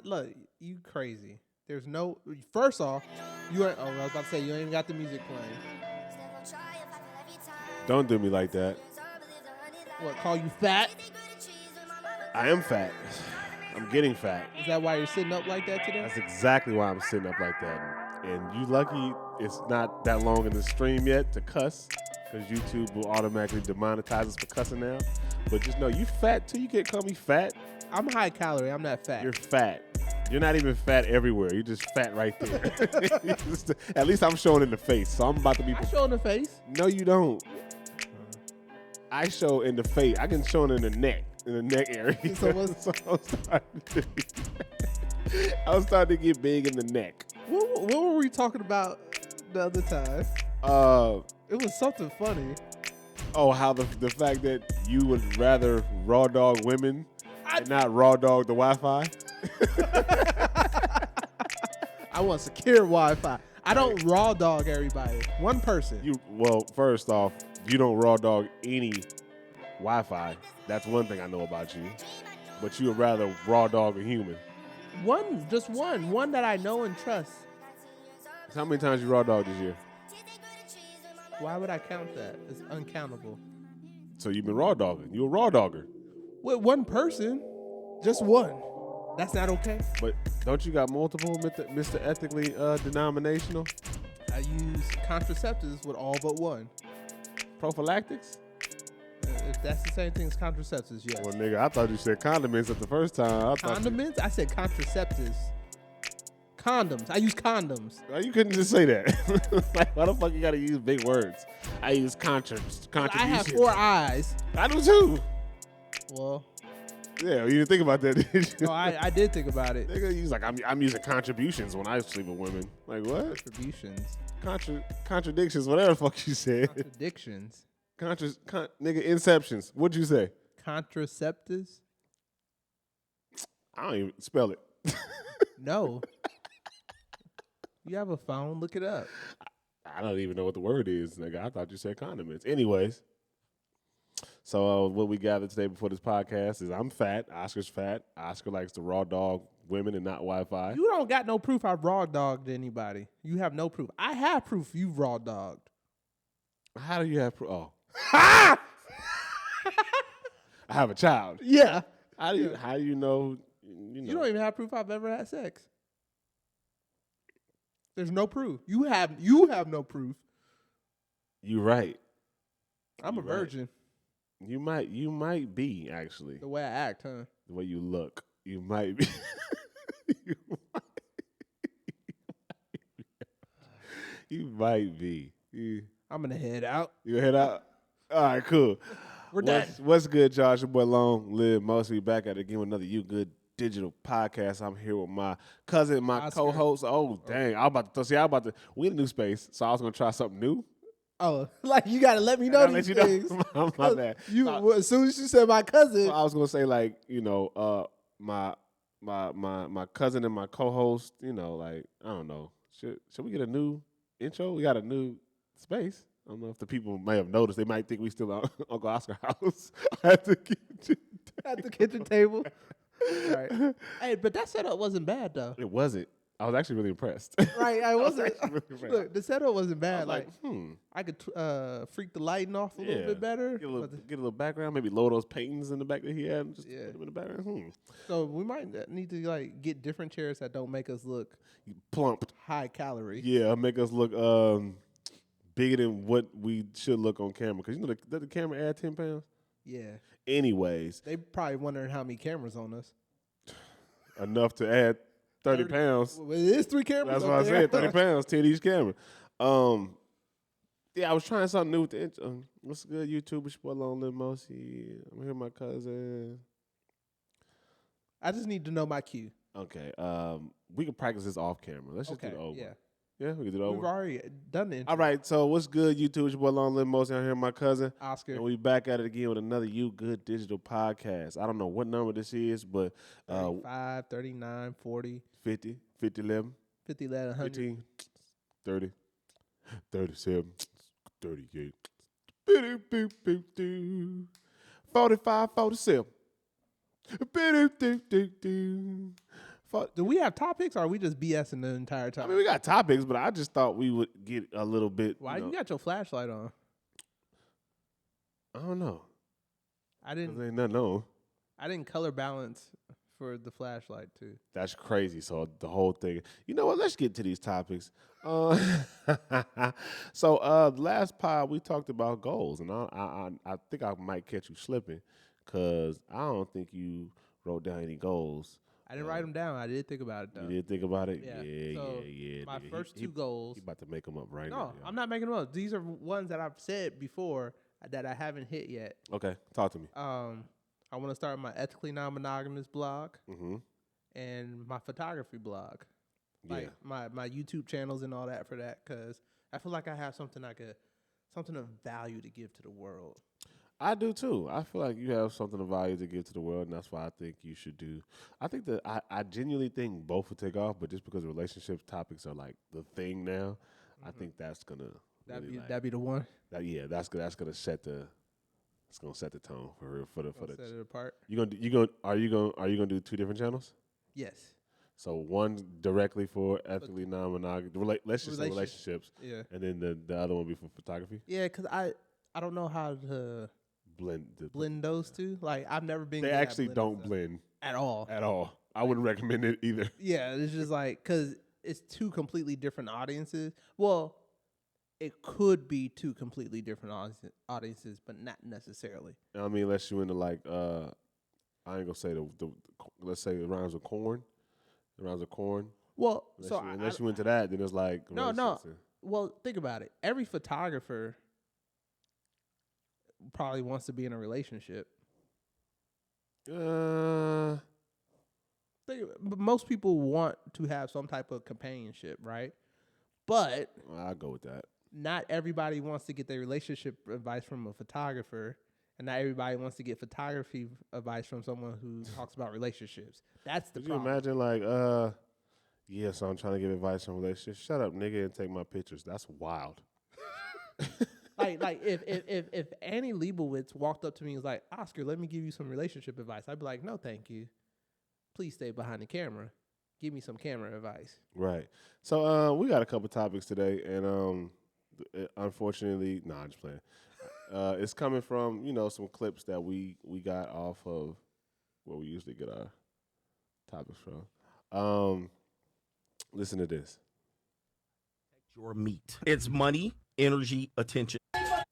Look, you crazy. There's no. First off, you ain't. Oh, I was about to say you ain't even got the music playing. Don't do me like that. What? Call you fat? I am fat. I'm getting fat. Is that why you're sitting up like that today? That's exactly why I'm sitting up like that. And you lucky it's not that long in the stream yet to cuss, because YouTube will automatically demonetize us for cussing now. But just know you fat too. You can't call me fat. I'm high calorie. I'm not fat. You're fat. You're not even fat everywhere. You're just fat right there. At least I'm showing in the face. So I'm about to be. I show in the face. No, you don't. I show in the face. I can show it in the neck area. So I was starting to get big in the neck. What were we talking about the other time? It was something funny. Oh, how the fact that you would rather raw dog women and not raw dog the Wi-Fi? I want secure Wi-Fi. I don't raw dog everybody. One person. Well, first off, you don't raw dog any Wi-Fi. That's one thing I know about you. But you would rather raw dog a human. Just one. One that I know and trust. So how many times you raw dog this year? Why would I count that? It's uncountable. So you've been raw dogging. You're a raw dogger. With one person. Just one. That's not okay. But don't you got multiple, Mr. Ethically denominational? I use contraceptives with all but one. Prophylactics? If that's the same thing as contraceptives, yes. Well, nigga, I thought you said condiments at the first time. Condiments? I said contraceptives. Condoms. I use condoms. You couldn't just say that. Like, why the fuck you gotta use big words? I use contributions. I have 4 eyes. I do too. Well. Yeah, you didn't think about that, did you? No, I did think about it. Nigga, he's like, I'm using contributions when I sleep with women. Like, what? Contributions. Contradictions, whatever the fuck you said. Contradictions. Nigga, inceptions. What'd you say? Contraceptives? I don't even spell it. No. You have a phone, look it up. I don't even know what the word is, nigga. I thought you said condiments. Anyways. So what we gathered today before this podcast is I'm fat. Oscar's fat. Oscar likes to raw dog women and not Wi-Fi. You don't got no proof I've raw dogged anybody. You have no proof. I have proof you've raw dogged. How do you have proof? Oh. I have a child. Yeah. How do you know? You don't even have proof I've ever had sex. There's no proof. You have no proof. You're right. I'm a virgin. You might be, actually. The way I act, huh? The way you look. You might be. You might be. I'm gonna head out. You head out? All right, cool. We're done. What's good, Josh? Your boy Long Live Mostly back at it again with another You Good Digital podcast. I'm here with my cousin, my Oscar. co-host. Oh, dang. We in a new space, so I was going to try something new. Oh, like you gotta let me know these things. My bad. As soon as you said my cousin, so I was gonna say, like, my cousin and my co-host. Like, I don't know. Should we get a new intro? We got a new space. I don't know if the people may have noticed. They might think we still at Uncle Oscar's house at the kitchen table. Right. Hey, but that setup wasn't bad though. It wasn't. I was actually really impressed. Right, I wasn't. Really Look, the setup wasn't bad. I was I could freak the lighting off a little bit better. Get a little background. Maybe load those paintings in the back that he had. And just put them in the background. So we might need to like get different chairs that don't make us look plump, high calorie. Yeah, make us look bigger than what we should look on camera. Because does the camera add 10 pounds? Yeah. Anyways, they probably wondering how many cameras on us. Enough to add 30 pounds. Well, it is 3 cameras. That's what I said. 30 pounds, 10 each camera. Yeah, I was trying something new with the intro. What's good, YouTube? It's your boy Long Live Mosey. I'm here with my cousin. I just need to know my cue. Okay. We can practice this off camera. Let's just do it over. Yeah. Yeah, we can do it over. We've already done the intro. All right, so what's good, YouTube? It's your boy Long Live Mosey. I'm here with my cousin. Oscar. And we back at it again with another You Good Digital podcast. I don't know what number this is, but 35, 39, 40. 50, 50, 11. 50, 11, 100. 15, 30, 37, 38, 45, 47, Fuck. Do we have topics, or are we just BSing the entire time? I mean, we got topics, but I just thought we would get a little bit. Why you got your flashlight on? I don't know. I 'Cause didn't. ain't nothing on. I didn't color balance for the flashlight too. That's crazy. So the whole thing. You know what? Let's get to these topics. So last pod we talked about goals, and I think I might catch you slipping, cause I don't think you wrote down any goals. I didn't write them down. I did think about it though. You did think about it? Yeah. Yeah, So, yeah. My nigga. first He two goals. about to make them up right now. No, yo. I'm not making them up. These are ones that I've said before that I haven't hit yet. Okay, talk to me. I want to start my ethically non-monogamous blog Mm-hmm. and my photography blog, like Yeah. my YouTube channels and all that for that, because I feel like I have something of value to give to the world. I do too. I feel like you have something of value to give to the world, and that's why I think you should do. I think that I genuinely think both will take off, but just because relationships topics are like the thing now, I think that's gonna That'd be the one. that's gonna set the tone for real for the Set it apart. are you gonna do two different channels? Yes. So one directly for ethically non-monogamous, let's just say relationships, Yeah. and then the other one be for photography. Yeah, because I don't know how to Blend those two. Like I've never been. They good at actually blending don't stuff blend at all. at all. I wouldn't recommend it either. Yeah, it's just like because it's two completely different audiences. Well, it could be two completely different audiences, but not necessarily. I mean, unless you into like I ain't gonna say the let's say it rhymes with corn. It rhymes with corn. Well, Unless you into that, then it's like no. Well, think about it. Every photographer probably wants to be in a relationship. Uh, But most people want to have some type of companionship, right? But I'll go with that. not everybody wants to get their relationship advice from a photographer, and not everybody wants to get photography advice from someone who talks about relationships. That's the Could you problem. imagine like yeah, so I'm trying to give advice on relationships. Shut up, nigga, and take my pictures. That's wild. like if Annie Leibovitz walked up to me and was like, Oscar, let me give you some relationship advice, I'd be like, no, thank you. Please stay behind the camera. Give me some camera advice. Right. So we got a couple topics today, and unfortunately, I'm just playing. It's coming from some clips that we got off of where we usually get our topics from. Listen to this. Your meat. It's money, energy, attention.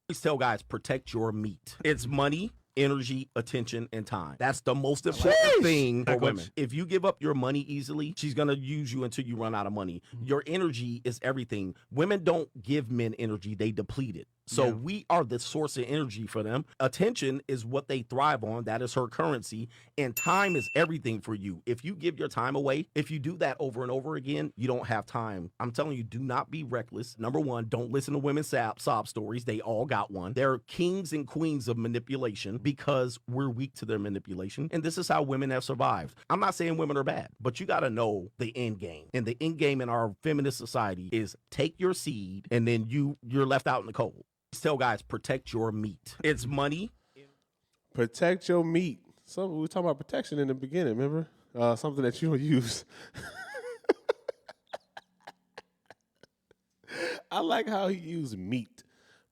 Please tell guys, protect your meat. It's money, energy, attention, and time. That's the most important thing for women. If you give up your money easily, she's going to use you until you run out of money. Your energy is everything. Women don't give men energy, they deplete it. So we are the source of energy for them. Attention is what they thrive on. That is her currency. And time is everything for you. If you give your time away, if you do that over and over again, you don't have time. I'm telling you, do not be reckless. Number one, don't listen to women's sob stories. They all got one. They're kings and queens of manipulation because we're weak to their manipulation. And this is how women have survived. I'm not saying women are bad, but you got to know the end game. And the end game in our feminist society is take your seed and then you're left out in the cold. Tell guys, protect your meat. It's money. Protect your meat. So we were talking about protection in the beginning, remember? Something that you don't use. I like how he used meat.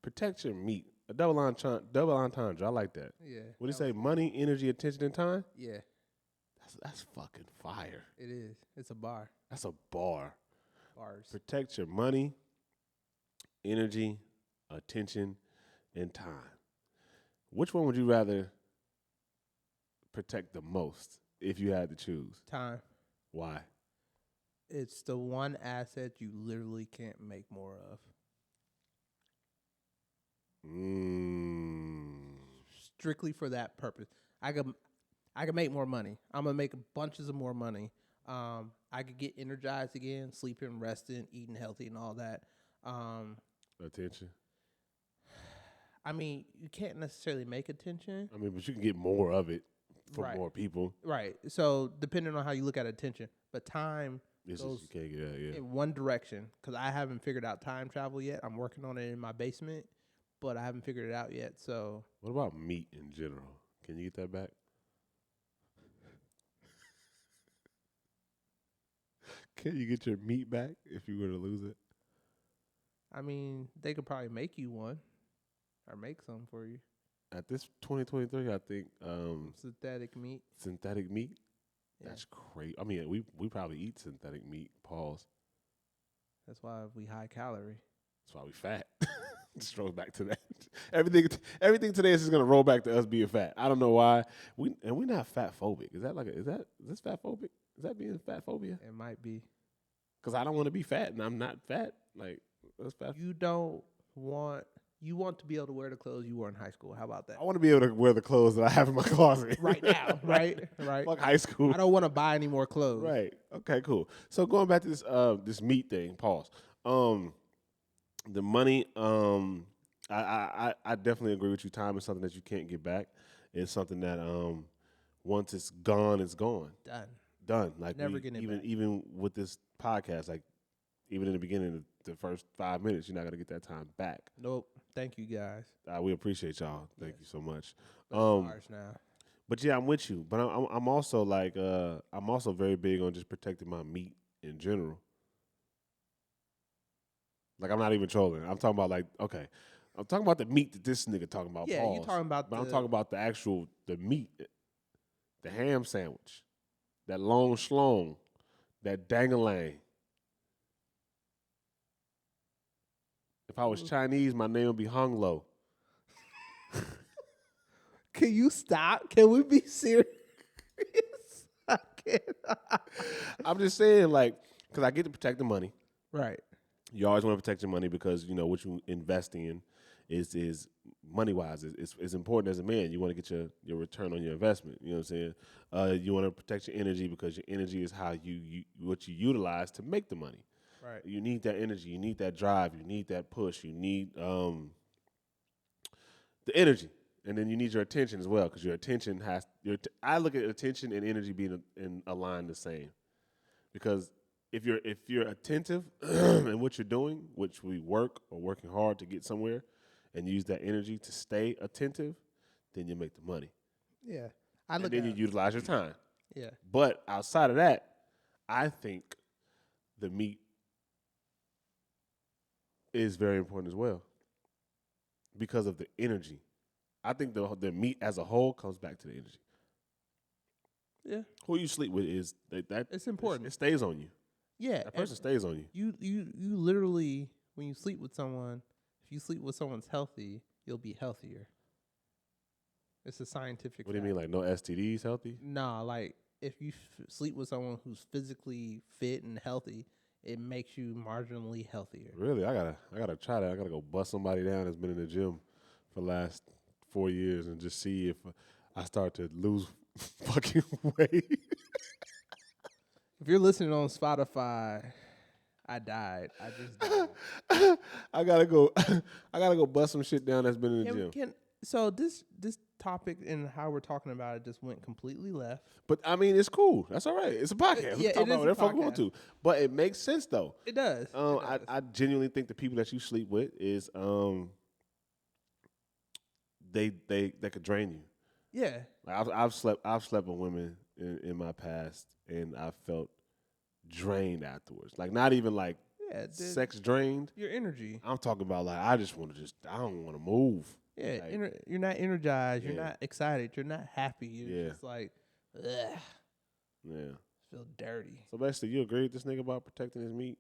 Protect your meat. A double entendre. I like that. Yeah. What do you say? Money, energy, attention, and time? Yeah, That's fucking fire. it is. It's a bar. That's a bar. Bars. Protect your money, energy, attention, and time. Which one would you rather protect the most if you had to choose? Time. Why? It's the one asset you literally can't make more of. Strictly for that purpose. I could make more money. I'm gonna make bunches of more money. I could get energized again, sleeping, resting, eating healthy, and all that. Attention. I mean, you can't necessarily make attention. I mean, but you can get more of it for Right. more people. Right. So depending on how you look at attention, but time It's goes just you can't get that, yeah. in one direction because I haven't figured out time travel yet. I'm working on it in my basement, but I haven't figured it out yet. So What about meat in general? Can you get that back? Can you get your meat back if you were to lose it? I mean, they could probably make you one or make some for you. At this 2023, I think Synthetic meat. synthetic meat. Yeah. That's crazy. I mean, we probably eat synthetic meat. Pause. That's why we high calorie. That's why we fat. Just roll back to that. Everything today is just gonna roll back to us being fat. I don't know why. We're not fat phobic. Is this fat phobic? Is that being fat phobia? It might be. Because I don't want to be fat and I'm not fat. Like that's fat. You want to be able to wear the clothes you wore in high school. How about that? I want to be able to wear the clothes that I have in my closet Right now, right? Fuck high school. I don't want to buy any more clothes. Right. Okay. Cool. So going back to this meat thing. Pause. The money. I definitely agree with you. Time is something that you can't get back. It's something that once it's gone, it's gone. Done. Like Never getting it back. Even with this podcast, like even in the beginning, the first 5 minutes, you're not gonna get that time back. Nope. Thank you guys. We appreciate y'all. Thank you so much. Ours now. But yeah, I'm with you. But I'm also like I'm also very big on just protecting my meat in general. Like I'm not even trolling. I'm talking about I'm talking about the meat that this nigga talking about. Yeah, pause. you talking about. But I'm talking about the meat, the ham sandwich, that long schlong, that dangalang. If I was Chinese, my name would be Hung Lo. Can you stop? Can we be serious? I can't. I'm just saying, like, because I get to protect the money. Right. You always want to protect your money because you know what you invest in is money wise. It's important as a man. You want to get your return on your investment. You know what I'm saying? You want to protect your energy because your energy is how what you utilize to make the money. Right. You need that energy. You need that drive. You need that push. You need the energy, and then you need your attention as well because your attention I look at attention and energy being aligned the same, because if you're attentive in what you're doing, which we work or working hard to get somewhere, and use that energy to stay attentive, then you make the money. Yeah. And then you utilize your time. Yeah. But outside of that, I think the meat is very important as well because of the energy. I think the meat as a whole comes back to the energy. Yeah. Who you sleep with is that It's important. It stays on you. Yeah. That person stays on you. You literally, when you sleep with someone, if you sleep with someone's healthy, you'll be healthier. It's a scientific What do you mean, like no STDs healthy? Nah, like if you sleep with someone who's physically fit and healthy, it makes you marginally healthier. Really? I gotta try that. I gotta go bust somebody down that's been in the gym for the last 4 years and just see if I start to lose fucking weight. If you're listening on Spotify, I died. I just died. I gotta go bust some shit down that's been in the gym. So this topic and how we're talking about it just went completely left. But I mean, it's cool. That's all right. It's a podcast. Yeah, We talk it about is whatever a fuck we want to. But it makes sense though. It does. I genuinely think the people that you sleep with is they could drain you. Yeah. Like I've slept with women in my past and I felt drained afterwards. Like not even like sex drained. Your energy. I'm talking about like I don't want to move. Yeah, like, you're not energized. You're not excited. You're not happy. You're just like, ugh. Yeah. Feel dirty. So basically, you agree with this nigga about protecting his meat?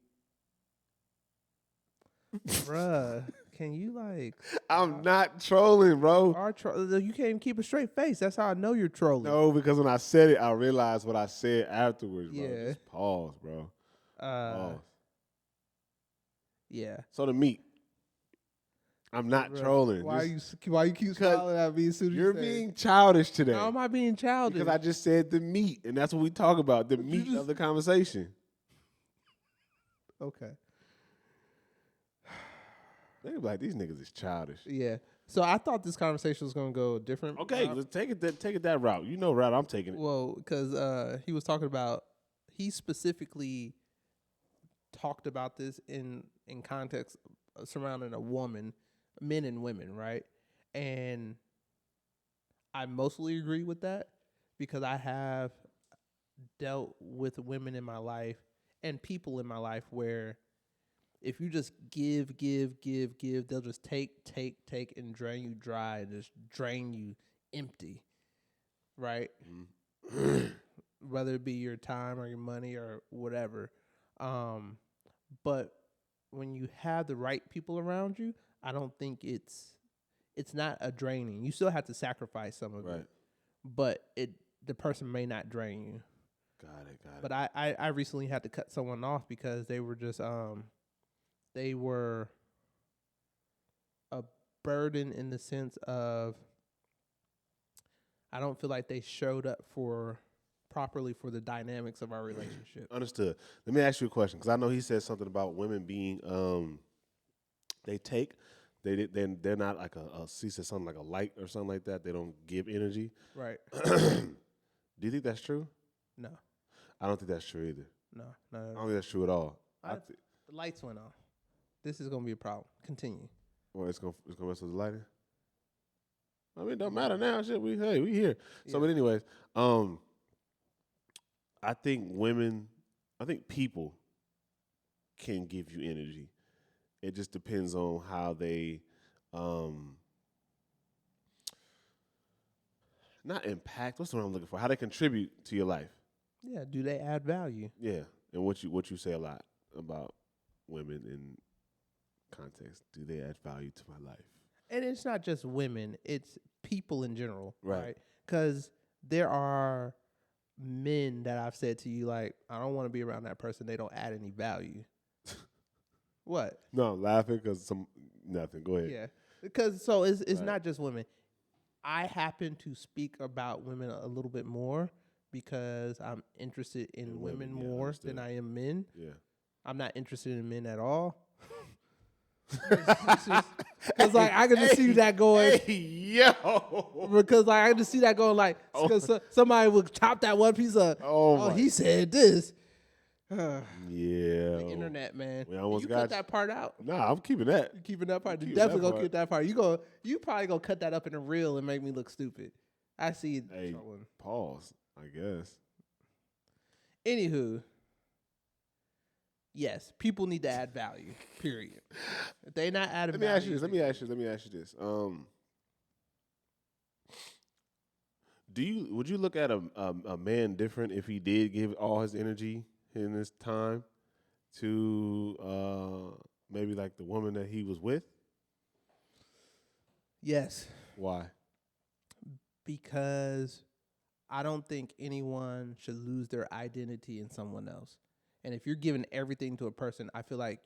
Bruh, can you like? I'm not trolling, bro. You can't even keep a straight face. That's how I know you're trolling. No, because when I said it, I realized what I said afterwards, bro. Yeah. Just pause, bro. Pause. Yeah. So the meat. I'm not trolling. Why you keep smiling at me as soon as you're being childish today? How am I being childish? Because I just said the meat, and that's what we talk about, the meat of the conversation. Okay. They be like, these niggas is childish. Yeah. So I thought this conversation was gonna go different. Okay, let's take it that route. You know, route I'm taking it. Well, because he was talking about, he specifically talked about this in context surrounding a woman, men and women, right? And I mostly agree with that because I have dealt with women in my life and people in my life where if you just give, they'll just take, and drain you dry and just drain you empty, right? Whether it be your time or your money or whatever. But when you have the right people around you, I don't think it's not a draining. You still have to sacrifice some of it, but the person may not drain you. Got it. But I recently had to cut someone off because they were just they were a burden in the sense of I don't feel like they showed up properly for the dynamics of our relationship. Understood. Let me ask you a question, because I know he said something about women being they're not like he said something like a light or something like that. They don't give energy. Right. Do you think that's true? No. I don't think that's true either. No. I don't think that's true at all. The lights went off. This is gonna be a problem. Continue. Well, it's gonna mess with the lighting. I mean, it don't matter now. Shit, we here. Yeah. So, but anyways, I think people can give you energy. It just depends on how they, not impact. What's the word I'm looking for? How they contribute to your life. Yeah. Do they add value? Yeah, and what you say a lot about women in context. Do they add value to my life? And it's not just women; it's people in general, right? Because there are men that I've said to you, like, I don't want to be around that person. They don't add any value. What? No, I'm laughing because nothing. Go ahead. Yeah, because so it's not just women. I happen to speak about women a little bit more because I'm interested in women more than I am men. Yeah, I'm not interested in men at all. Because like I can just see that going, because like I can just see that going like, because somebody would chop that one piece of. Oh, he said this. Yeah, the internet, man. You cut that part out? Nah, I'm keeping that. You keeping that part? You definitely gonna keep that part. You probably gonna cut that up in a reel and make me look stupid. I see. Hey, pause. I guess. Anywho. Yes, people need to add value. Period. If they not adding value. Let me ask you this. Would you look at a man different if he did give all his energy in his time to maybe like the woman that he was with? Yes. Why? Because I don't think anyone should lose their identity in someone else. And if you're giving everything to a person, I feel like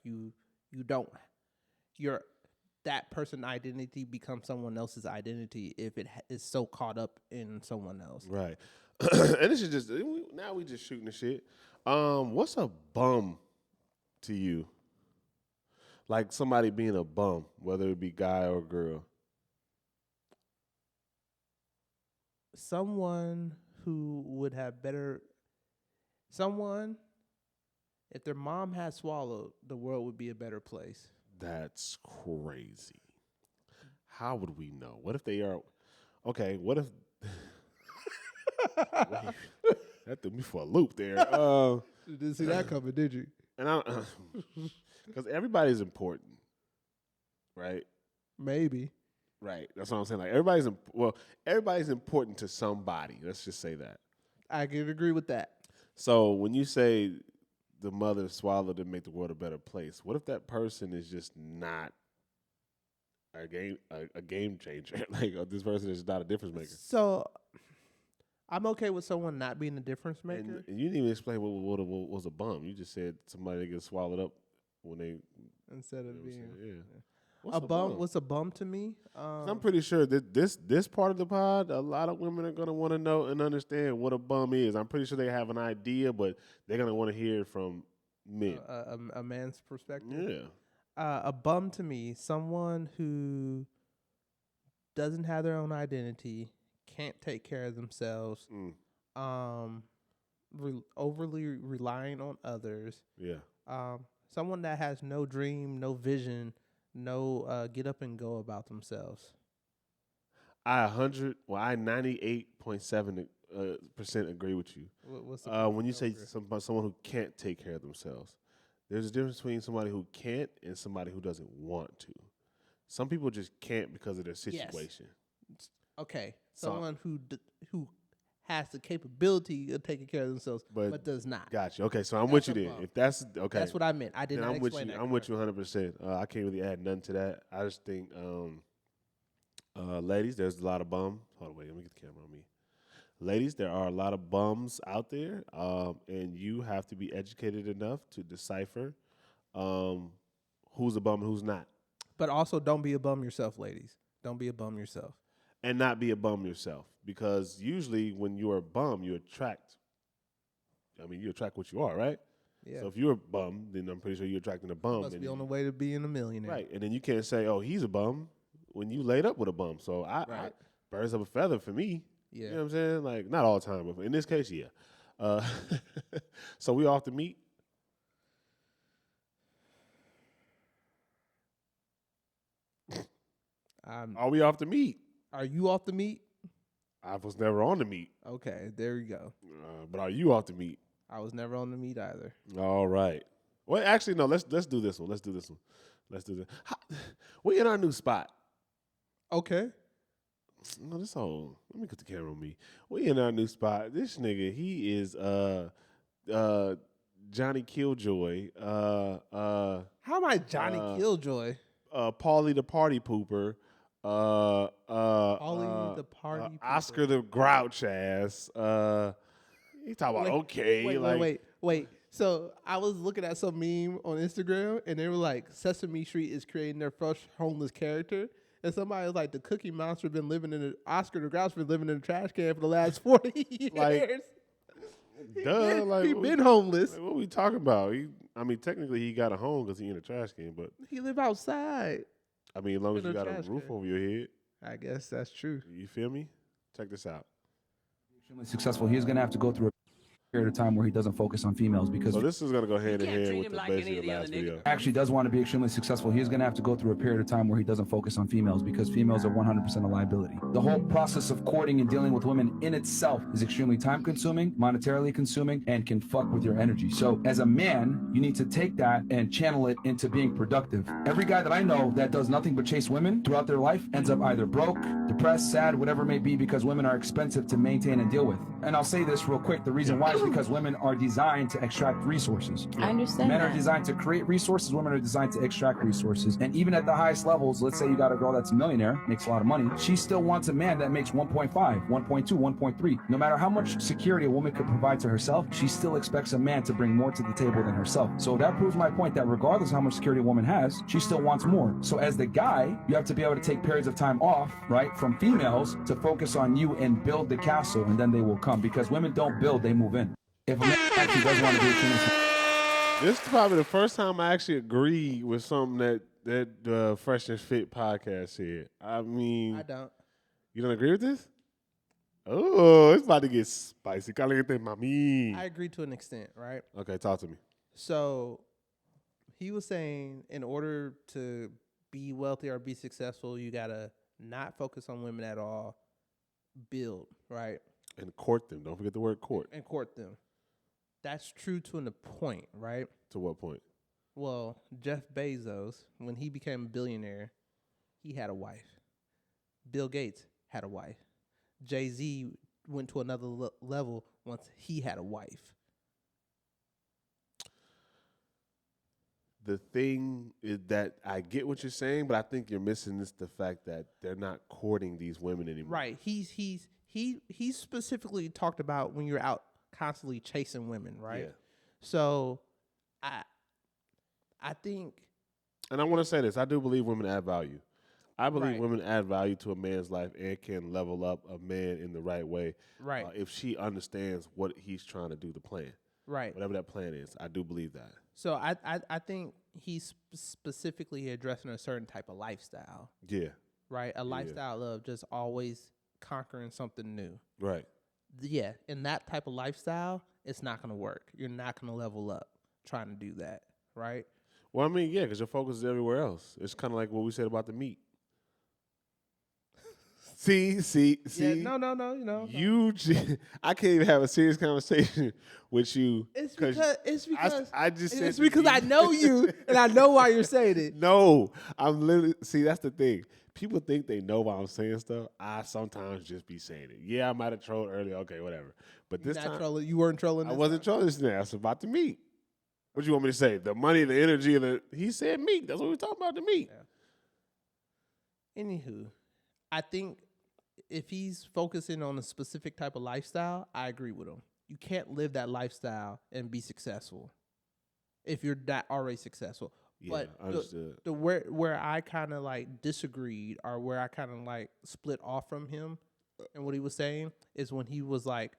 that person's identity becomes someone else's identity if it is so caught up in someone else. Right. And this is now we just shooting the shit. What's a bum to you? Like somebody being a bum, whether it be guy or girl. Someone who would have if their mom had swallowed, the world would be a better place. That's crazy. How would we know? What if they are? Okay, what if? Wait, that threw me for a loop there. You didn't see that coming, did you? And because everybody's important, right? Maybe. Right. That's what I'm saying. Like everybody's important to somebody. Let's just say that. I can agree with that. So when you say the mother swallowed to make the world a better place, what if that person is just not a game changer? Like this person is not a difference maker. So I'm okay with someone not being a difference maker. And you didn't even explain what was a bum. You just said somebody that gets swallowed up when they instead of being What's a bum. What's a bum to me? I'm pretty sure that this part of the pod, a lot of women are gonna want to know and understand what a bum is. I'm pretty sure they have an idea, but they're gonna want to hear it from men. A man's perspective. Yeah. A bum to me, someone who doesn't have their own identity, can't take care of themselves, overly relying on others. Yeah. Someone that has no dream, no vision, no get up and go about themselves. I 98.7 percent agree with you. What's the When you say over? someone who can't take care of themselves, there's a difference between somebody who can't and somebody who doesn't want to. Some people just can't because of their situation. Okay, someone who has the capability of taking care of themselves, but does not. Gotcha. Okay, so I'm with you then. bump. If that's okay, That's what I meant. I did then not I'm with explain you. that. I'm with you 100%. I can't really add nothing to that. I just think, ladies, there's a lot of bums. Hold on, wait. Let me get the camera on me. Ladies, there are a lot of bums out there, and you have to be educated enough to decipher who's a bum and who's not. But also, don't be a bum yourself, ladies. Don't be a bum yourself. And not be a bum yourself. Because usually when you're a bum, you attract what you are, right? Yeah. So if you're a bum, then I'm pretty sure you're attracting a bum. Must be on the way to being a millionaire. Right. And then you can't say, oh, he's a bum when you laid up with a bum. So I birds of a feather for me. Yeah. You know what I'm saying? Like, not all the time, but in this case, yeah. So we off the meat? Are we off the meat? Are you off the meat? I was never on the meat. Okay, there you go. But are you off the meat? I was never on the meat either. All right. Well, actually, no. Let's do this one. Let's do this. We in our new spot. Okay. No, this whole. Let me put the camera on me. We in our new spot. This nigga, he is Johnny Killjoy. How am I Johnny Killjoy? Paulie the Party Pooper. Paulie the Party Pooper. Oscar the Grouch ass. He talking about Wait. So I was looking at some meme on Instagram, and they were like, Sesame Street is creating their first homeless character. And somebody was like, the Cookie Monster been living in Oscar the Grouch been living in a trash can for the last 40 years. He been homeless. Like, what we talking about? Technically he got a home because he in a trash can, but he live outside. I mean, as long as you got a roof over your head. I guess that's true. You feel me? Check this out. Extremely successful. He's going to have to go through a period of time where he doesn't focus on females because. So this is going to go hand in hand with the basically last video. Actually does want to be extremely successful. He's going to have to go through a period of time where he doesn't focus on females because females are 100% a liability. The whole process of courting and dealing with women in itself is extremely time consuming, monetarily consuming, and can fuck with your energy. So as a man, you need to take that and channel it into being productive. Every guy that I know that does nothing but chase women throughout their life ends up either broke, depressed, sad, whatever it may be, because women are expensive to maintain and deal with. And I'll say this real quick. The reason why is because women are designed to extract resources. I understand. Men are designed to create resources. Women are designed to extract resources. And even at the highest levels, let's say you got a girl that's a millionaire, makes a lot of money. She still wants a man that makes 1.5, 1.2, 1.3. No matter how much security a woman could provide to herself, she still expects a man to bring more to the table than herself. So that proves my point that regardless of how much security a woman has, she still wants more. So as the guy, you have to be able to take periods of time off, right, from females to focus on you and build the castle, and then they will come. Because women don't build, they move in. If a man actually does want to be a this is probably the first time I actually agree with something that Fresh and Fit podcast said. I mean, I don't. You don't agree with this? Oh, it's about to get spicy. Caliente mami. I agree to an extent, right? Okay, talk to me. So he was saying in order to be wealthy or be successful, you got to not focus on women at all, build, right? And court them. Don't forget the word court. And court them. That's true to a point, right? To what point? Well, Jeff Bezos, when he became a billionaire, he had a wife. Bill Gates had a wife. Jay-Z went to another level once he had a wife. The thing is that I get what you're saying, but I think you're missing the fact that they're not courting these women anymore. Right. He specifically talked about when you're out constantly chasing women, right? Yeah. So I think, and I want to say this, I do believe women add value. I believe Right. women add value to a man's life and can level up a man in the right way. Right. If she understands what he's trying to do, the plan. right. Whatever that plan is. I do believe that. So I think he's specifically addressing a certain type of lifestyle, Yeah. right? A lifestyle of just always conquering something new. Right. Yeah, in that type of lifestyle, it's not going to work. You're not going to level up trying to do that, right? Well, I mean, yeah, because your focus is everywhere else. It's kind of like what we said about the meat. See. Yeah, no. You know, I can't even have a serious conversation with you. it's because I just said it's because I know you and I know why you're saying it. No, I'm literally. See, that's the thing. People think they know why I'm saying stuff. I sometimes just be saying it. Yeah, I might have trolled earlier. Okay, whatever. But this time, You weren't trolling. I wasn't trolling this now. It's about the meat. What you want me to say? The money, the energy, he said meat. That's what we're talking about, the meat. Yeah. Anywho, I think if he's focusing on a specific type of lifestyle, I agree with him. You can't live that lifestyle and be successful if you're not already successful. Yeah, but understood. The where I kind of like disagreed or where I kind of like split off from him and what he was saying is when he was like,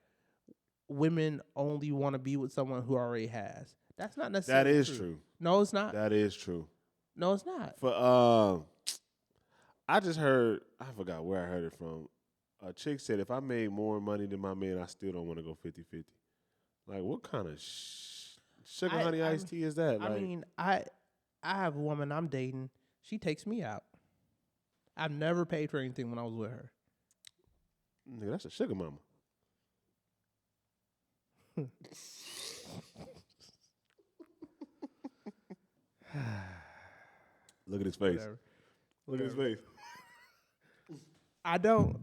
women only want to be with someone who already has. That's not necessarily That is true. No, it's not. That is true. No, it's not. For I just heard, I forgot where I heard it from. A chick said, if I made more money than my man, I still don't want to go 50-50. Like, what kind of sugar honey iced tea is that? I mean, I have a woman I'm dating. She takes me out. I've never paid for anything when I was with her. Nigga, that's a sugar mama. Look at his face. Whatever. Look at his face. I don't.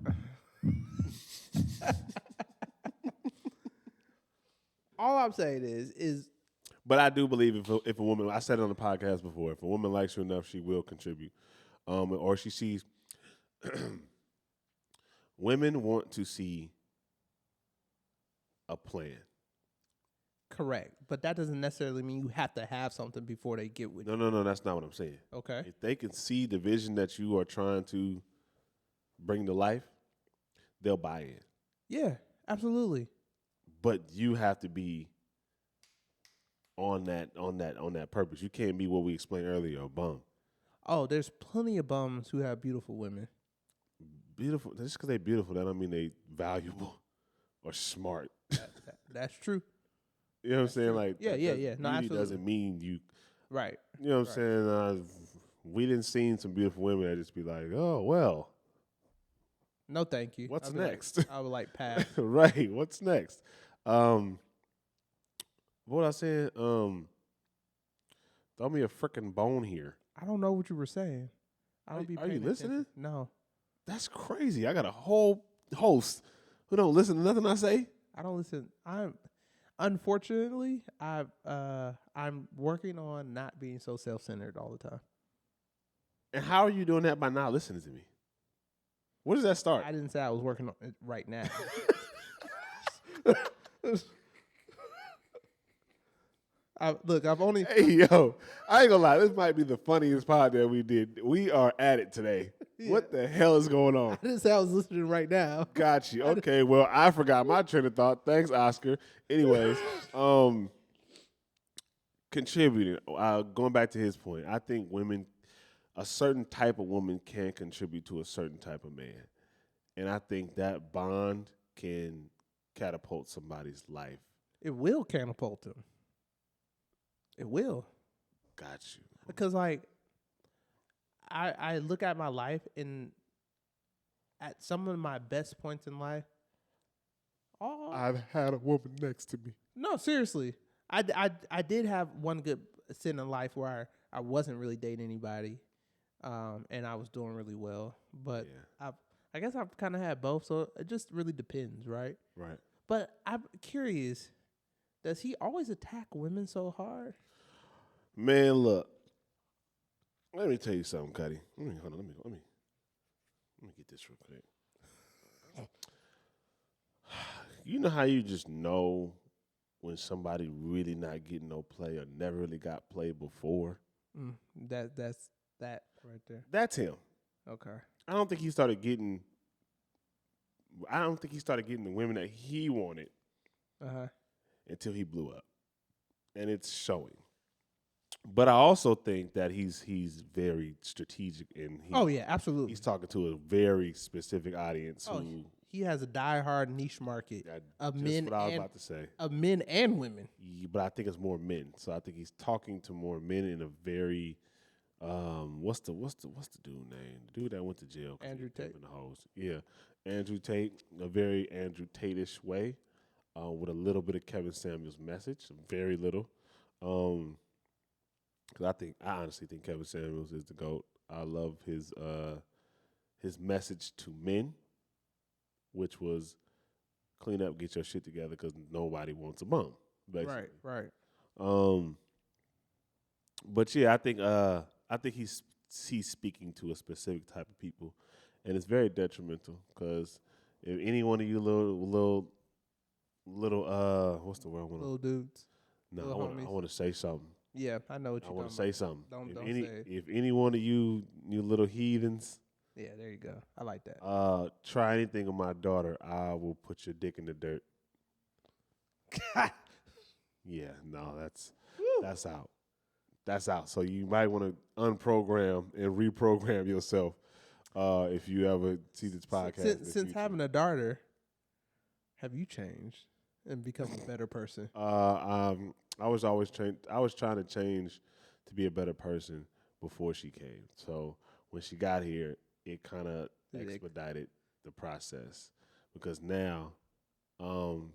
All I'm saying is. But I do believe if a woman, I said it on the podcast before, if a woman likes you enough, she will contribute, or she sees. Women want to see a plan. Correct, but that doesn't necessarily mean you have to have something before they get with you. No, that's not what I'm saying. Okay. If they can see the vision that you are trying to bring to life, they'll buy in. Yeah, absolutely. But you have to be on that purpose. You can't be what we explained earlier, a bum. Oh, there's plenty of bums who have beautiful women. Beautiful. Just because they're beautiful, that don't mean they valuable or smart. That's true. You know what I'm saying? Like, Yeah. No, beauty absolutely. doesn't mean you. Right. You know what I'm saying? We didn't see some beautiful women that just be like, oh well. No, thank you. What's I'd be next? Like, I would like pass. Right. What's next? What I said? Throw me a freaking bone here. I don't know what you were saying. I don't be. Are you paying listening? attention. No, That's crazy. I got a whole host who don't listen to nothing I say. I don't listen. Unfortunately, I'm working on not being so self-centered all the time. And how are you doing that by not listening to me? Where does that start? I didn't say I was working on it right now. I've only. Hey, yo, I ain't gonna lie. This might be the funniest pod that we did. We are at it today. Yeah. What the hell is going on? I didn't say I was listening right now. Got you. Okay, well, I forgot my train of thought. Thanks, Oscar. Anyways, contributing. Going back to his point, I think a certain type of woman can contribute to a certain type of man. And I think that bond can catapult somebody's life. It will catapult them. It will. Got you. Because, like, I look at my life, and at some of my best points in life, I've had a woman next to me. No, seriously. I did have one good stint in life where I wasn't really dating anybody, and I was doing really well. But yeah. I guess I've kind of had both, so it just really depends, right? Right. But I'm curious, does he always attack women so hard? Man, look. Let me tell you something, Cuddy. Let me get this real quick. You know how you just know when somebody really not getting no play or never really got play before? That's that right there. That's him. Okay. I don't think he started getting the women that he wanted until he blew up. And it's showing. But I also think that he's very strategic and absolutely. He's talking to a very specific audience who he has a diehard niche market of men. What I was about to say. Of men and women. Yeah, but I think it's more men. So I think he's talking to more men in a very What's the dude name? The dude that went to jail. Andrew Tate. In the hose. Yeah, Andrew Tate. A very Andrew Tate-ish way, with a little bit of Kevin Samuels message. Very little. Because I honestly think Kevin Samuels is the GOAT. I love his message to men, which was clean up, get your shit together, because nobody wants a bum. Basically. Right. But yeah, I think he's speaking to a specific type of people, and it's very detrimental because if any one of you little what's the word? Little dudes. No, little I want to say something. Yeah, I know what you're I want to talking say something. Don't say it. If any one of you little heathens, Yeah, there you go. I like that. try anything with my daughter, I will put your dick in the dirt. Yeah, no, that's out. That's out. So you might want to unprogram and reprogram yourself if you ever see this podcast. Since having a daughter, have you changed and become a better person? I was trying to change to be a better person before she came. So when she got here, it kind of expedited the process because now I'm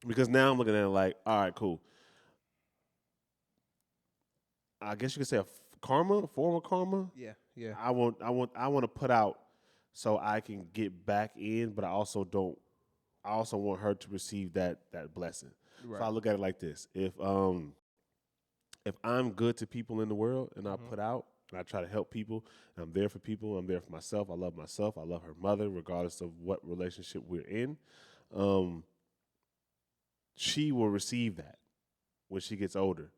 looking at it like, all right, cool. I guess you could say a form of karma. Yeah. I want to put out so I can get back in, but I also want her to receive that blessing. Right. So I look at it like this: if I'm good to people in the world and I put out and I try to help people and I'm there for people, I'm there for myself. I love myself. I love her mother, regardless of what relationship we're in. She will receive that when she gets older.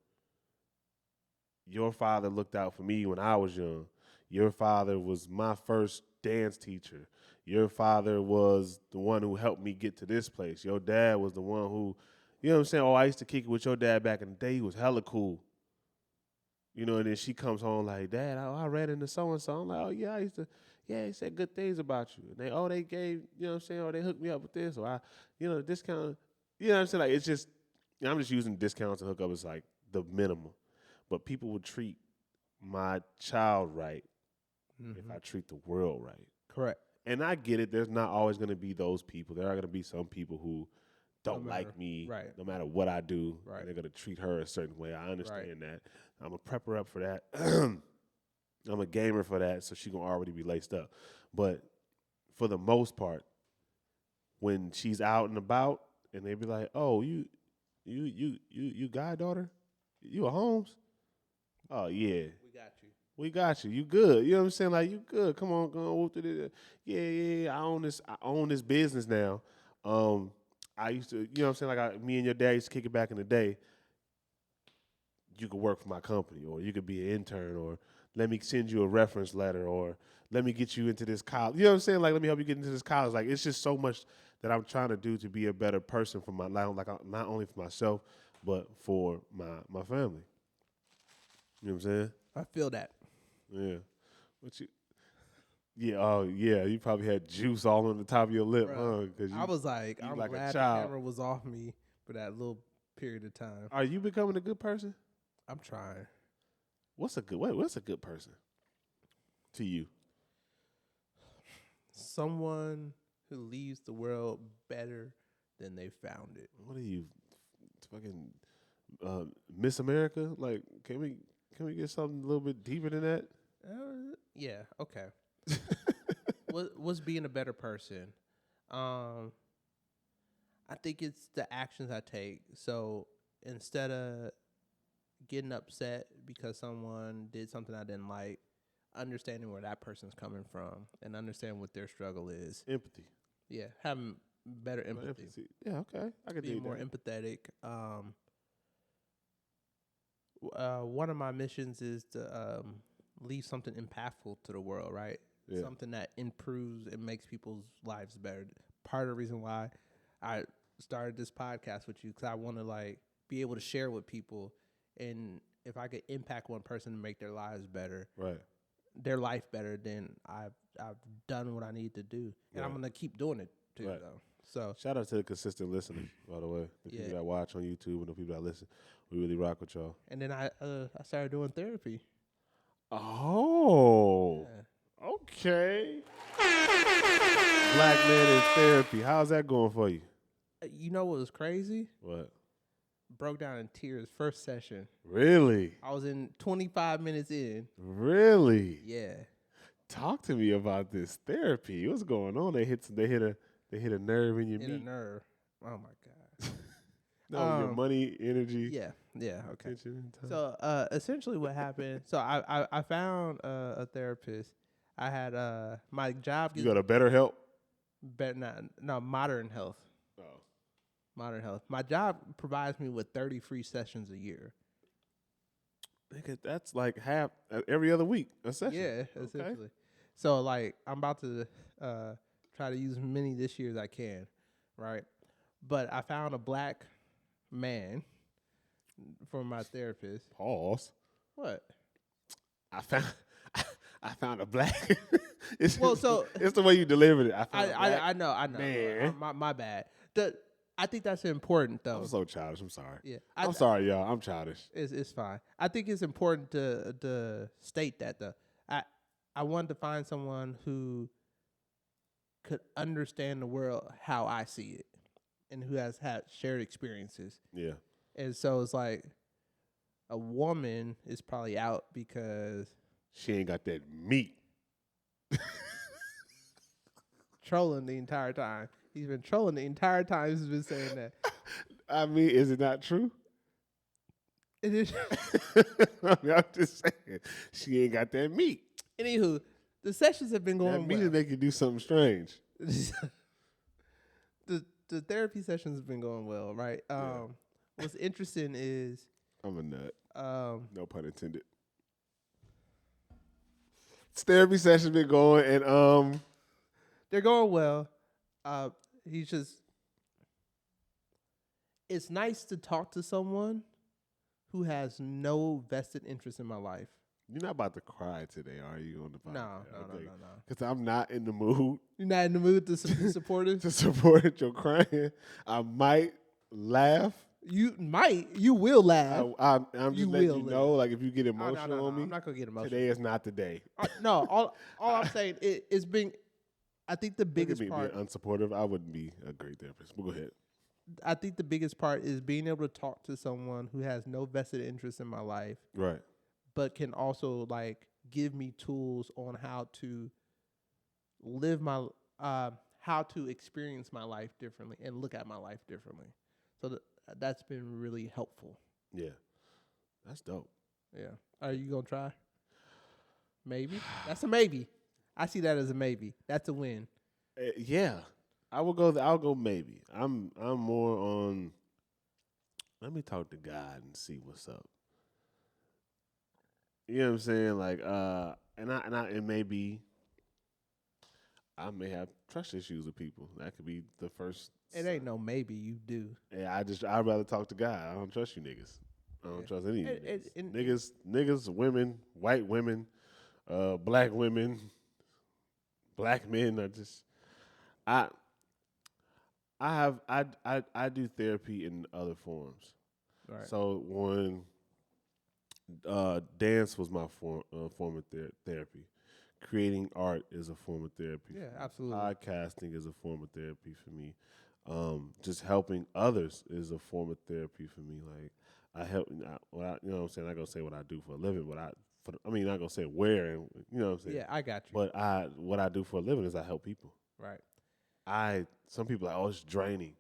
Your father looked out for me when I was young. Your father was my first dance teacher. Your father was the one who helped me get to this place. Your dad was the one who, you know what I'm saying? Oh, I used to kick it with your dad back in the day. He was hella cool. You know, and then she comes home like, Dad, I read into so-and-so. I'm like, oh, yeah, he said good things about you. And they gave, you know what I'm saying? Or they hooked me up with this. Or discount. You know what I'm saying? Like, it's just, I'm just using discounts to hook up as like the minimum. But people would treat my child right if I treat the world right. Correct. And I get it. There's not always going to be those people. There are going to be some people who don't like me no matter what I do. Right. And they're going to treat her a certain way. I understand that. I'm going to prep her up for that. I'm a gamer for that, so she's going to already be laced up. But for the most part, when she's out and about and they be like, oh, you goddaughter? You a Holmes? Oh, yeah. We got you. You good. You know what I'm saying? Like, you good. Come on, go on. Whoop it. Yeah. I own this business now. I used to, you know what I'm saying? Like, me and your dad used to kick it back in the day. You could work for my company, or you could be an intern, or let me send you a reference letter, or let me get you into this college. You know what I'm saying? Like, let me help you get into this college. Like, it's just so much that I'm trying to do to be a better person for my life, like not only for myself, but for my family. You know what I'm saying? I feel that. Yeah. You probably had juice all on the top of your lip, Bro, huh? I was like, I'm like glad the camera was off me for that little period of time. Are you becoming a good person? I'm trying. What's a good person to you? Someone who leaves the world better than they found it. What are you, fucking Miss America? Like, can we get something a little bit deeper than that? Yeah. Okay. What's being a better person? I think it's the actions I take. So instead of getting upset because someone did something I didn't like, understanding where that person's coming from and understand what their struggle is. Empathy. Yeah, having better empathy. Yeah, okay. I can be more empathetic. One of my missions is to leave something impactful to the world, right? Yeah. Something that improves and makes people's lives better. Part of the reason why I started this podcast with you, because I want to like be able to share with people, and if I could impact one person and make their lives better, right, their life better, then I've done what I need to do, and I'm gonna keep doing it too, though. So shout out to the consistent listeners, by the way, the people that watch on YouTube and the people that listen. We really rock with y'all. And then I started doing therapy. Oh, Yeah. okay. Black man in therapy. How's that going for you? You know what was crazy? What? Broke down in tears. First session. Really? I was in 25 minutes in. Really? Yeah. Talk to me about this therapy. What's going on? They hit a nerve in your In a meat. nerve. Oh my god. No, your money, energy. Yeah. Yeah. Okay. Attention and time. So essentially what happened, so I found a therapist. I had my job You gets got a better help? better no Modern Health. Oh. Modern Health. My job provides me with 30 free sessions a year. Nigga, that's like half every other week a session. Yeah, essentially. So like I'm about to try to use as many this year as I can, right? But I found a black man for my therapist. Pause. What? I found a black. It's the way you delivered it. I know. man. My bad. I think that's important though. I'm so childish. I'm sorry. Yeah, I'm sorry, y'all. I'm childish. It's fine. I think it's important to state that though. I wanted to find someone who could understand the world how I see it, and who has had shared experiences. Yeah. And so it's like a woman is probably out because She ain't got that meat. trolling the entire time. He's been trolling the entire time. He's been saying that. I mean, is it not true? It is. I mean, I'm just saying, she ain't got that meat. Anywho, the sessions have been That going meat well. will make you do something strange. The therapy sessions have been going well, right? What's interesting is I'm a nut. No pun intended. Therapy session been going, and they're going well. He's just. It's nice to talk to someone who has no vested interest in my life. you're not about to cry today, are you? On the podcast? No. Because I'm not in the mood You're not in the mood to be supportive. to support your crying. I might laugh. You might. You will laugh. I'm just You letting will you laugh. know, like if you get Oh, emotional on me, I'm not gonna get emotional. today is not the day. No, all I'm saying is being. I think the Look at biggest me part. being unsupportive. I wouldn't be a great therapist. But go ahead. I think the biggest part is being able to talk to someone who has no vested interest in my life, Right. but can also like give me tools on how to live my, how to experience my life differently and look at my life differently. So that's been really helpful. Yeah. That's dope. Yeah. Are you gonna try? Maybe. That's a maybe. I see that as a maybe. That's a win. Yeah. I will go. I'll go maybe. I'm more on. Let me talk to God and see what's up. You know what I'm saying? Like, and maybe I may have trust issues with people. That could be the first. It ain't no maybe. You do. Yeah, I'd rather talk to God. I don't trust you niggas. I don't trust any of you And- niggas, women, white women, black women, black men are just. I do therapy in other forms. Right. So when dance was my form of therapy, creating art is a form of therapy. Yeah, for me. absolutely. Podcasting is a form of therapy for me. Just helping others is a form of therapy for me. Like I help, you know what I'm saying. I gonna say what I do for a living, but not gonna say where, and you know what I'm saying. Yeah, I got you. But what I do for a living is I help people. Right. Some people are like, oh, it's draining.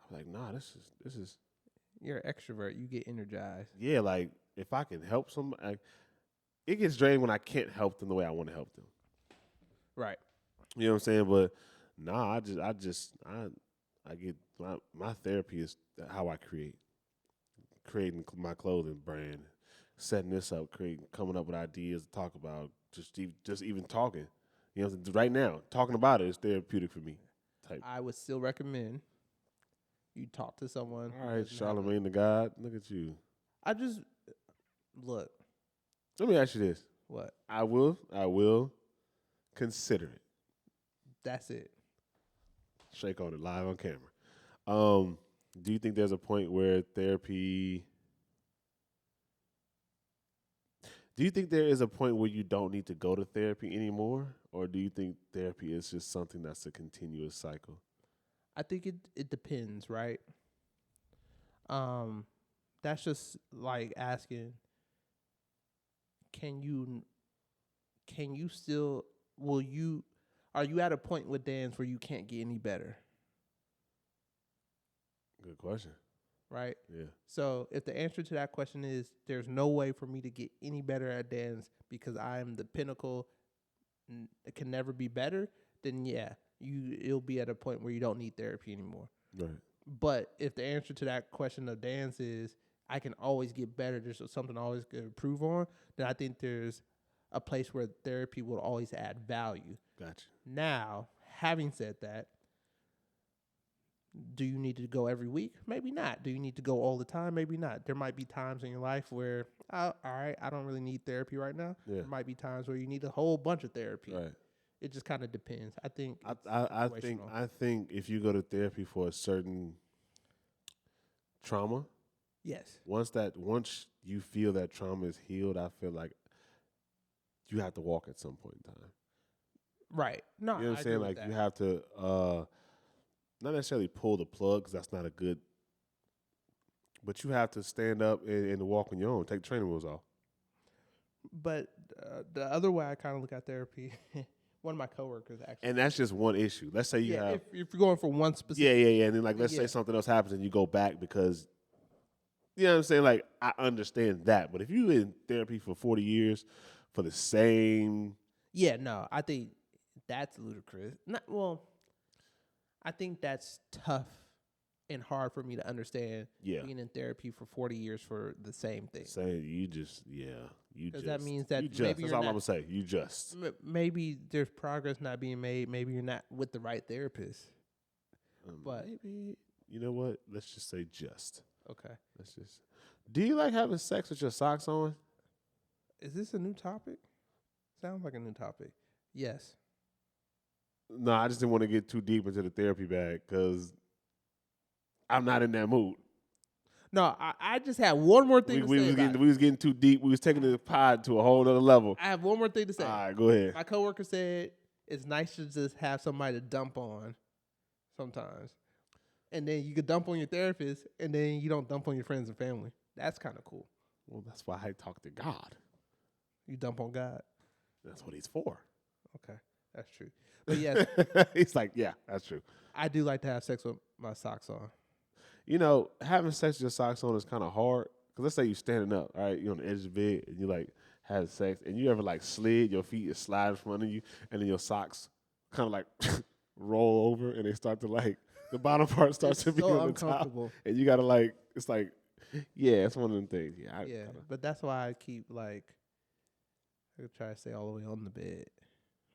I'm like, nah, this is You're an extrovert. You get energized. yeah. Like if I can help somebody, it gets draining when I can't help them the way I want to help them. Right. You know what I'm saying? But nah, I get my therapy is how I creating my clothing brand, setting this up, coming up with ideas to talk about, just even talking. You know, right now talking about it is therapeutic for me. Type. I would still recommend you talk to someone. All right, Charlemagne the God, look at you. I just look. Let me ask you this: What? I will consider it. That's it. Shake on it live on camera. Do you think there's a point where therapy? Do you think there is a point where you don't need to go to therapy anymore, or do you think therapy is just something that's a continuous cycle? I think it depends, right? That's just like asking, can you still are you at a point with dance where you can't get any better, Good question. right? Yeah. So if the answer to that question is there's no way for me to get any better at dance because I'm the pinnacle, it can never be better, then yeah, it'll be at a point where you don't need therapy anymore. Right. But if the answer to that question of dance is I can always get better, there's something I always can improve on, then I think there's a place where therapy will always add value. Gotcha. Now, having said that, do you need to go every week? Maybe not. Do you need to go all the time? Maybe not. There might be times in your life where, all right, I don't really need therapy right now. Yeah. There might be times where you need a whole bunch of therapy. Right. It just kind of depends. I think. I think if you go to therapy for a certain trauma, Yes. once you feel that trauma is healed, I feel like you have to walk at some point in time. Right. No, You know what I I'm saying? agree with Like you that. have to not necessarily pull the plug because that's not a good. But you have to stand up and walk on your own. Take the training wheels off. But the other way I kind of look at therapy, one of my coworkers actually. And that's just one issue. Let's say you yeah, have. if you're going for one specific. Yeah. And then let's say Yeah. something else happens and you go back because, you know what I'm saying? Like I understand that, but if you in therapy for 40 years for the same. Yeah, no, I think that's ludicrous. I think that's tough and hard for me to understand. Yeah. Being in therapy for 40 years for the same thing. Saying you just. Because that means that you just. maybe That's you're all I'm not- gonna say. You just. Maybe there's progress not being made. Maybe you're not with the right therapist. But maybe you know what? Let's just say just. okay, Let's just. Do you like having sex with your socks on? is this a new topic? Sounds like a new topic. Yes. No, I just didn't want to get too deep into the therapy bag because I'm not in that mood. No, I just had one more thing to say. We was getting too deep. We was taking the pod to a whole other level. I have one more thing to say. All right, go ahead. My coworker said it's nice to just have somebody to dump on sometimes. And then you could dump on your therapist and then you don't dump on your friends and family. That's kind of cool. Well, that's why I talk to God. You dump on God. That's what he's for. Okay, that's true. But yes, He's like, yeah, that's true. I do like to have sex with my socks on. You know, having sex with your socks on is kind of hard. Because let's say you're standing up, all right? You're on the edge of the bed and you like had sex and you ever like slid, your feet is slide in front of you and then your socks kind of like roll over and they start to like, the bottom part starts to be so on the top. uncomfortable. And you got to like, it's like, yeah, it's one of them things. Yeah, Yeah, but that's why I keep like, I try to stay all the way on the bed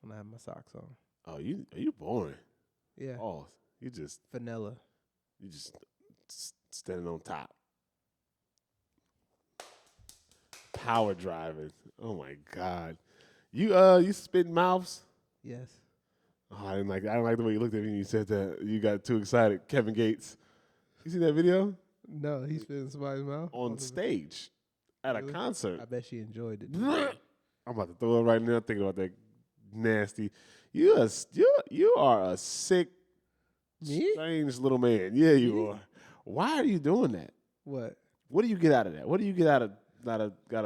when I have my socks on. Oh, you boring. Yeah, Oh, you just vanilla. standing on top. Power driving. Oh my God. You spit mouths? Yes. Oh, I didn't like the way you looked at me when you said that. You got too excited. Kevin Gates. You see that video? No, he's spitting somebody's mouth On stage at a Really? concert. I bet she enjoyed it. I'm about to throw it right now thinking about that nasty. You are a sick, Me? strange little man. Yeah, you Me? are. Why are you doing that? What? What do you get out of that? What do you get out of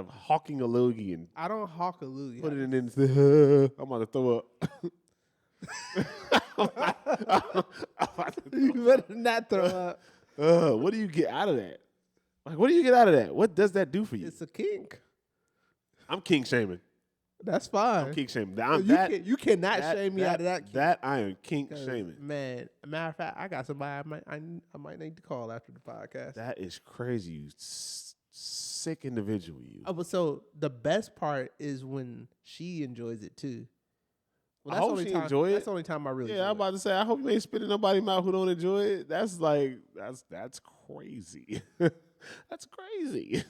hawking a loogie and I don't hawk a loogie. put it in the I'm about to throw up. You better not throw up. What do you get out of that? Like, what do you get out of that? What does that do for you? It's a kink. I'm king shaming. That's fine. I'm king shaming. You cannot shame me out of that. That I am kink 'Cause, shaming. Man, matter of fact, I got somebody I might need to call after the podcast. That is crazy. You sick individual. You. Oh, but so the best part is when she enjoys it too. I hope the only she time, enjoy it. That's the only time I really. Yeah, I'm about to say. I hope you ain't spitting nobody mouth who don't enjoy it. That's like that's crazy. That's crazy.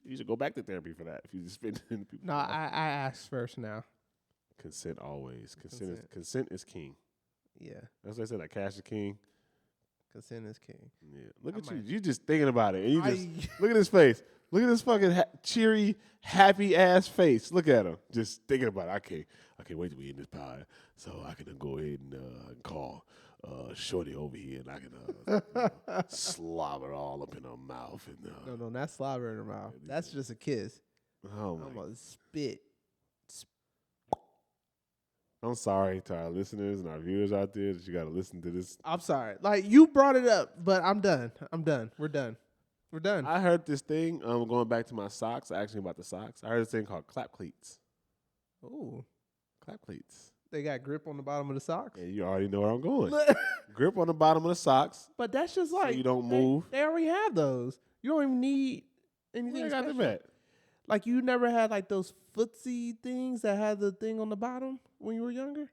You should go back to therapy for that. If you just spit in people. No, I asked first now. Consent always. Consent is king. Yeah, That's what I said. Like cash is king. Consent is king. Yeah. Look I at you. might- You just thinking about it. And you just I- look at his face. Look at this fucking cheery, happy ass face. Look at him. Just thinking about it. I can't wait to be in this pod so I can go ahead and call Shorty over here and I can slobber all up in her mouth. And, No, not slobber in her mouth. That's just a kiss. oh I'm my. gonna spit. I'm sorry to our listeners and our viewers out there that you got to listen to this. I'm sorry. Like, you brought it up, but I'm done. We're done. I heard this thing, going back to my socks, actually about the socks. I heard this thing called clap cleats. Ooh. Clap cleats. They got grip on the bottom of the socks. And you already know where I'm going. Grip on the bottom of the socks. But that's just like you don't move. They already have those. You don't even need anything I got special. them at. Like, you never had like those footsie things that had the thing on the bottom when you were younger?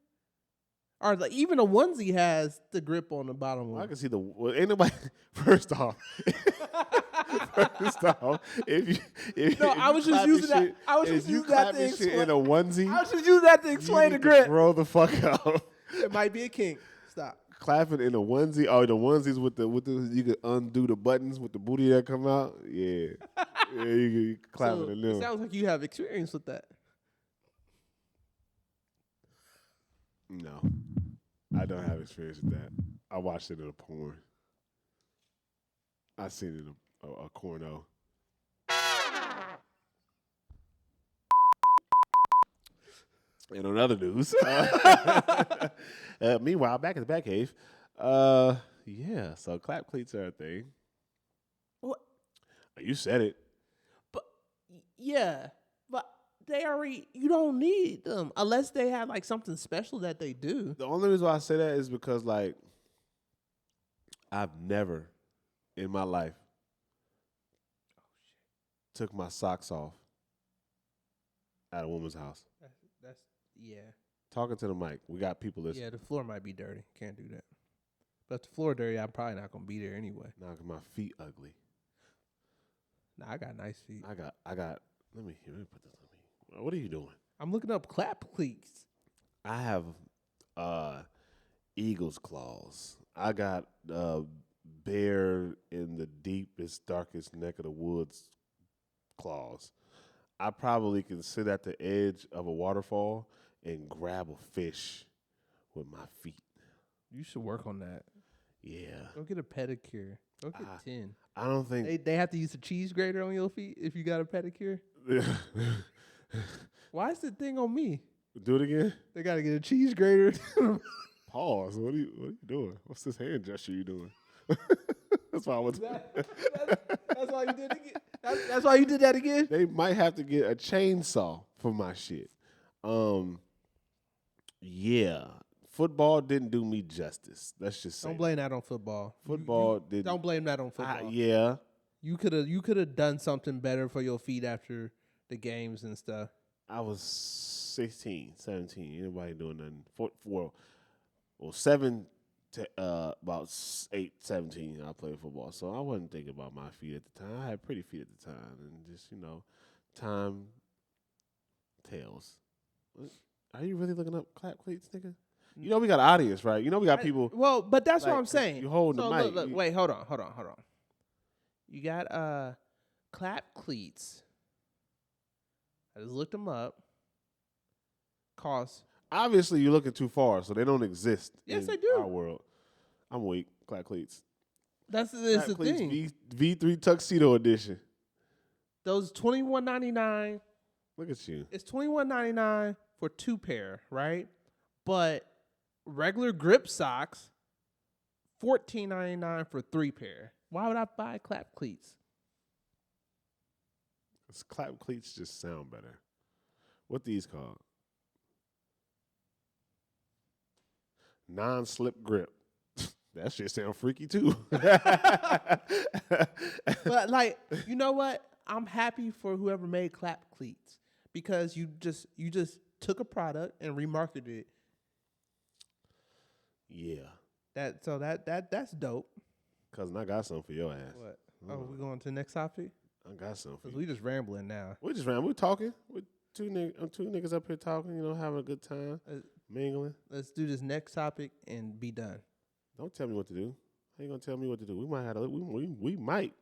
Or like even a onesie has the grip on the bottom. Well, I can see ain't nobody. First off, I was just using that. I was just using that to explain. In a onesie, I was just using that to explain the grip. Grow the fuck out. It might be a kink. Stop. Clapping in a onesie. Oh, the onesies with the you could undo the buttons with the booty that come out. Yeah, yeah, you can clap So, it in it them. sounds like you have experience with that. No, I don't have experience with that. I watched it in a porn. I seen it in a corno. And on other news, meanwhile, back in the Batcave, yeah. So clap cleats are a thing. What? You said it. But yeah, but they already. You don't need them unless they have like something special that they do. The only reason why I say that is because like I've never in my life took my socks off at a woman's house. That's yeah. Talking to the mic. We got people listening. Yeah, the floor might be dirty. Can't do that. But if the floor dirty, I'm probably not gonna be there anyway. Nah, 'cause my feet ugly. Nah, I got nice feet. I got. Let me put this on me. What are you doing? I'm looking up clap cleats. I have eagle's claws. I got bear in the deepest, darkest neck of the woods claws. I probably can sit at the edge of a waterfall and grab a fish with my feet. You should work on that. Yeah. Go get a pedicure. Go get 10. I don't think They have to use a cheese grater on your feet if you got a pedicure. Why is the thing on me? Do it again. They got to get a cheese grater. Pause. What are you doing? What's this hand gesture you doing? That's why I was. That's why you did it again. That's why you did that again. They might have to get a chainsaw for my shit. Yeah. Football didn't do me justice. Let's just say. Don't blame that on football. Football didn't. Don't blame that on football. Yeah. You could have done something better for your feet after the games and stuff. I was 16, 17. Anybody doing nothing? 7 to about 8, 17. I played football, so I wasn't thinking about my feet at the time. I had pretty feet at the time, and just time tells. Are you really looking up clap cleats, nigga? You know we got an audience, right? You know we got people. Well, but that's what like, I'm saying. You hold the mic. Look, wait, hold on. You got clap cleats. I just looked them up. Cost. Obviously, you're looking too far, so they don't exist. Yes, in they do. Our world. I'm weak. Clap cleats. It's Clap the cleats thing. V3 tuxedo edition. Those $21.99. Look at you. It's $21.99 for 2 pair, right? But regular grip socks, $14.99 for 3 pair. Why would I buy clap cleats? Because clap cleats just sound better. What these called? Non-slip grip. That shit sound freaky too. But like, you know what? I'm happy for whoever made clap cleats because you just took a product and remarketed it. Yeah. That's dope. Cousin, I got something for your ass. What? Oh, we going to the next topic? I got something for Cause you. we just rambling now. We just ran. We're talking. With two niggas up here talking, having a good time, mingling. Let's do this next topic and be done. Don't tell me what to do. How you gonna tell me what to do? We might have we might.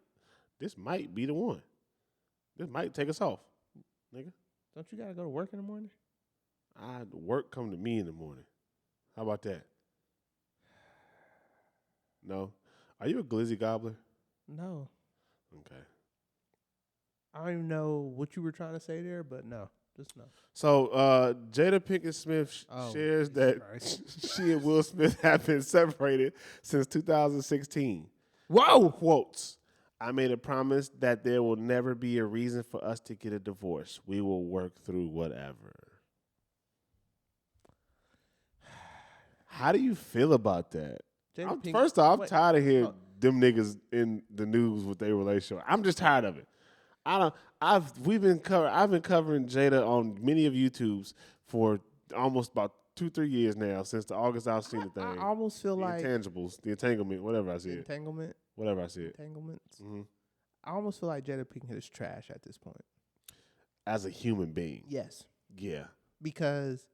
This might be the one. This might take us off, nigga. Don't you gotta go to work in the morning? Work come to me in the morning. How about that? No. Are you a glizzy gobbler? No. Okay. I don't even know what you were trying to say there, but no. Just no. So Jada Pinkett Smith shares that she and Will Smith have been separated since 2016. Whoa! Quotes. I made a promise that there will never be a reason for us to get a divorce. We will work through whatever. How do you feel about that? First off, I'm tired of hearing them niggas in the news with their relationship. I'm just tired of it. I've been covering Jada on many of YouTubes for almost about 2-3 years now, since the August Alsina thing. I almost feel like intangibles, the entanglement, whatever I said. Entanglement. Whatever I said. Entanglements. Mm-hmm. I almost feel like Jada Pinkett is trash at this point. As a human being. Yes. Yeah. Because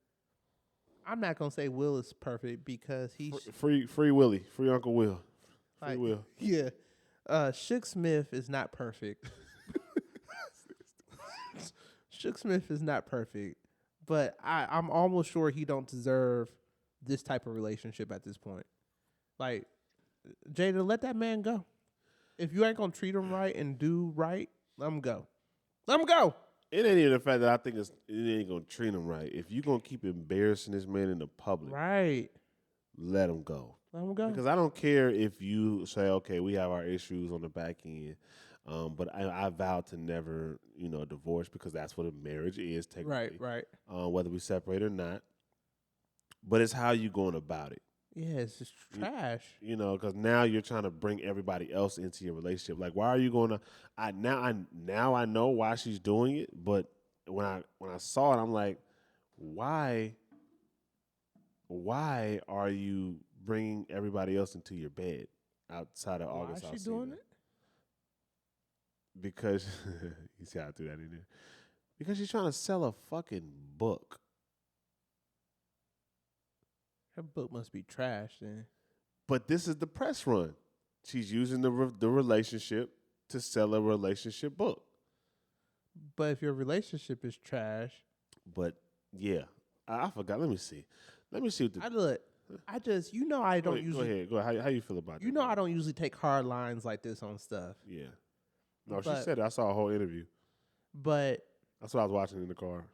I'm not gonna say Will is perfect because he's free Willie, free Uncle Will, free Will. Yeah. Shook Smith is not perfect. Shook Smith is not perfect, but I'm almost sure he don't deserve this type of relationship at this point. Like, Jada, let that man go. If you ain't gonna treat him right and do right, let him go. Let him go. It ain't even the fact that I think it ain't gonna treat him right. If you gonna keep embarrassing this man in the public, right, let him go. Let him go. Because I don't care if you say, okay, we have our issues on the back end, but I vowed to never, divorce, because that's what a marriage is technically. Right. Whether we separate or not. But it's how you going about it. Yeah, it's just trash. Because now you're trying to bring everybody else into your relationship. Like, why are you going to? Now I know why she's doing it, but when I saw it, I'm like, why are you bringing everybody else into your bed outside of August? Why is she doing it? Because you see how I threw that in there. Because she's trying to sell a fucking book. Her book must be trash then. But this is the press run. She's using the relationship to sell a relationship book. But if your relationship is trash. But yeah, I forgot. Let me see. What the. I don't usually. Go ahead. How you feel about that? I don't usually take hard lines like this on stuff. Yeah. No, she said it. I saw a whole interview. But that's what I was watching in the car.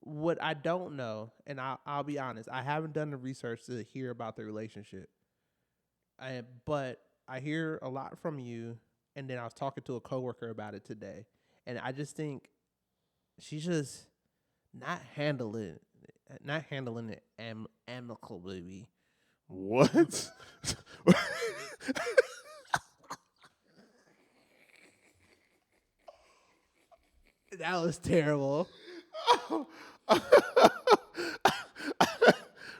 What I don't know, and I'll be honest, I haven't done the research to hear about the relationship. But I hear a lot from you, and then I was talking to a coworker about it today, and I just think she's just not handling it amicably. What? That was terrible.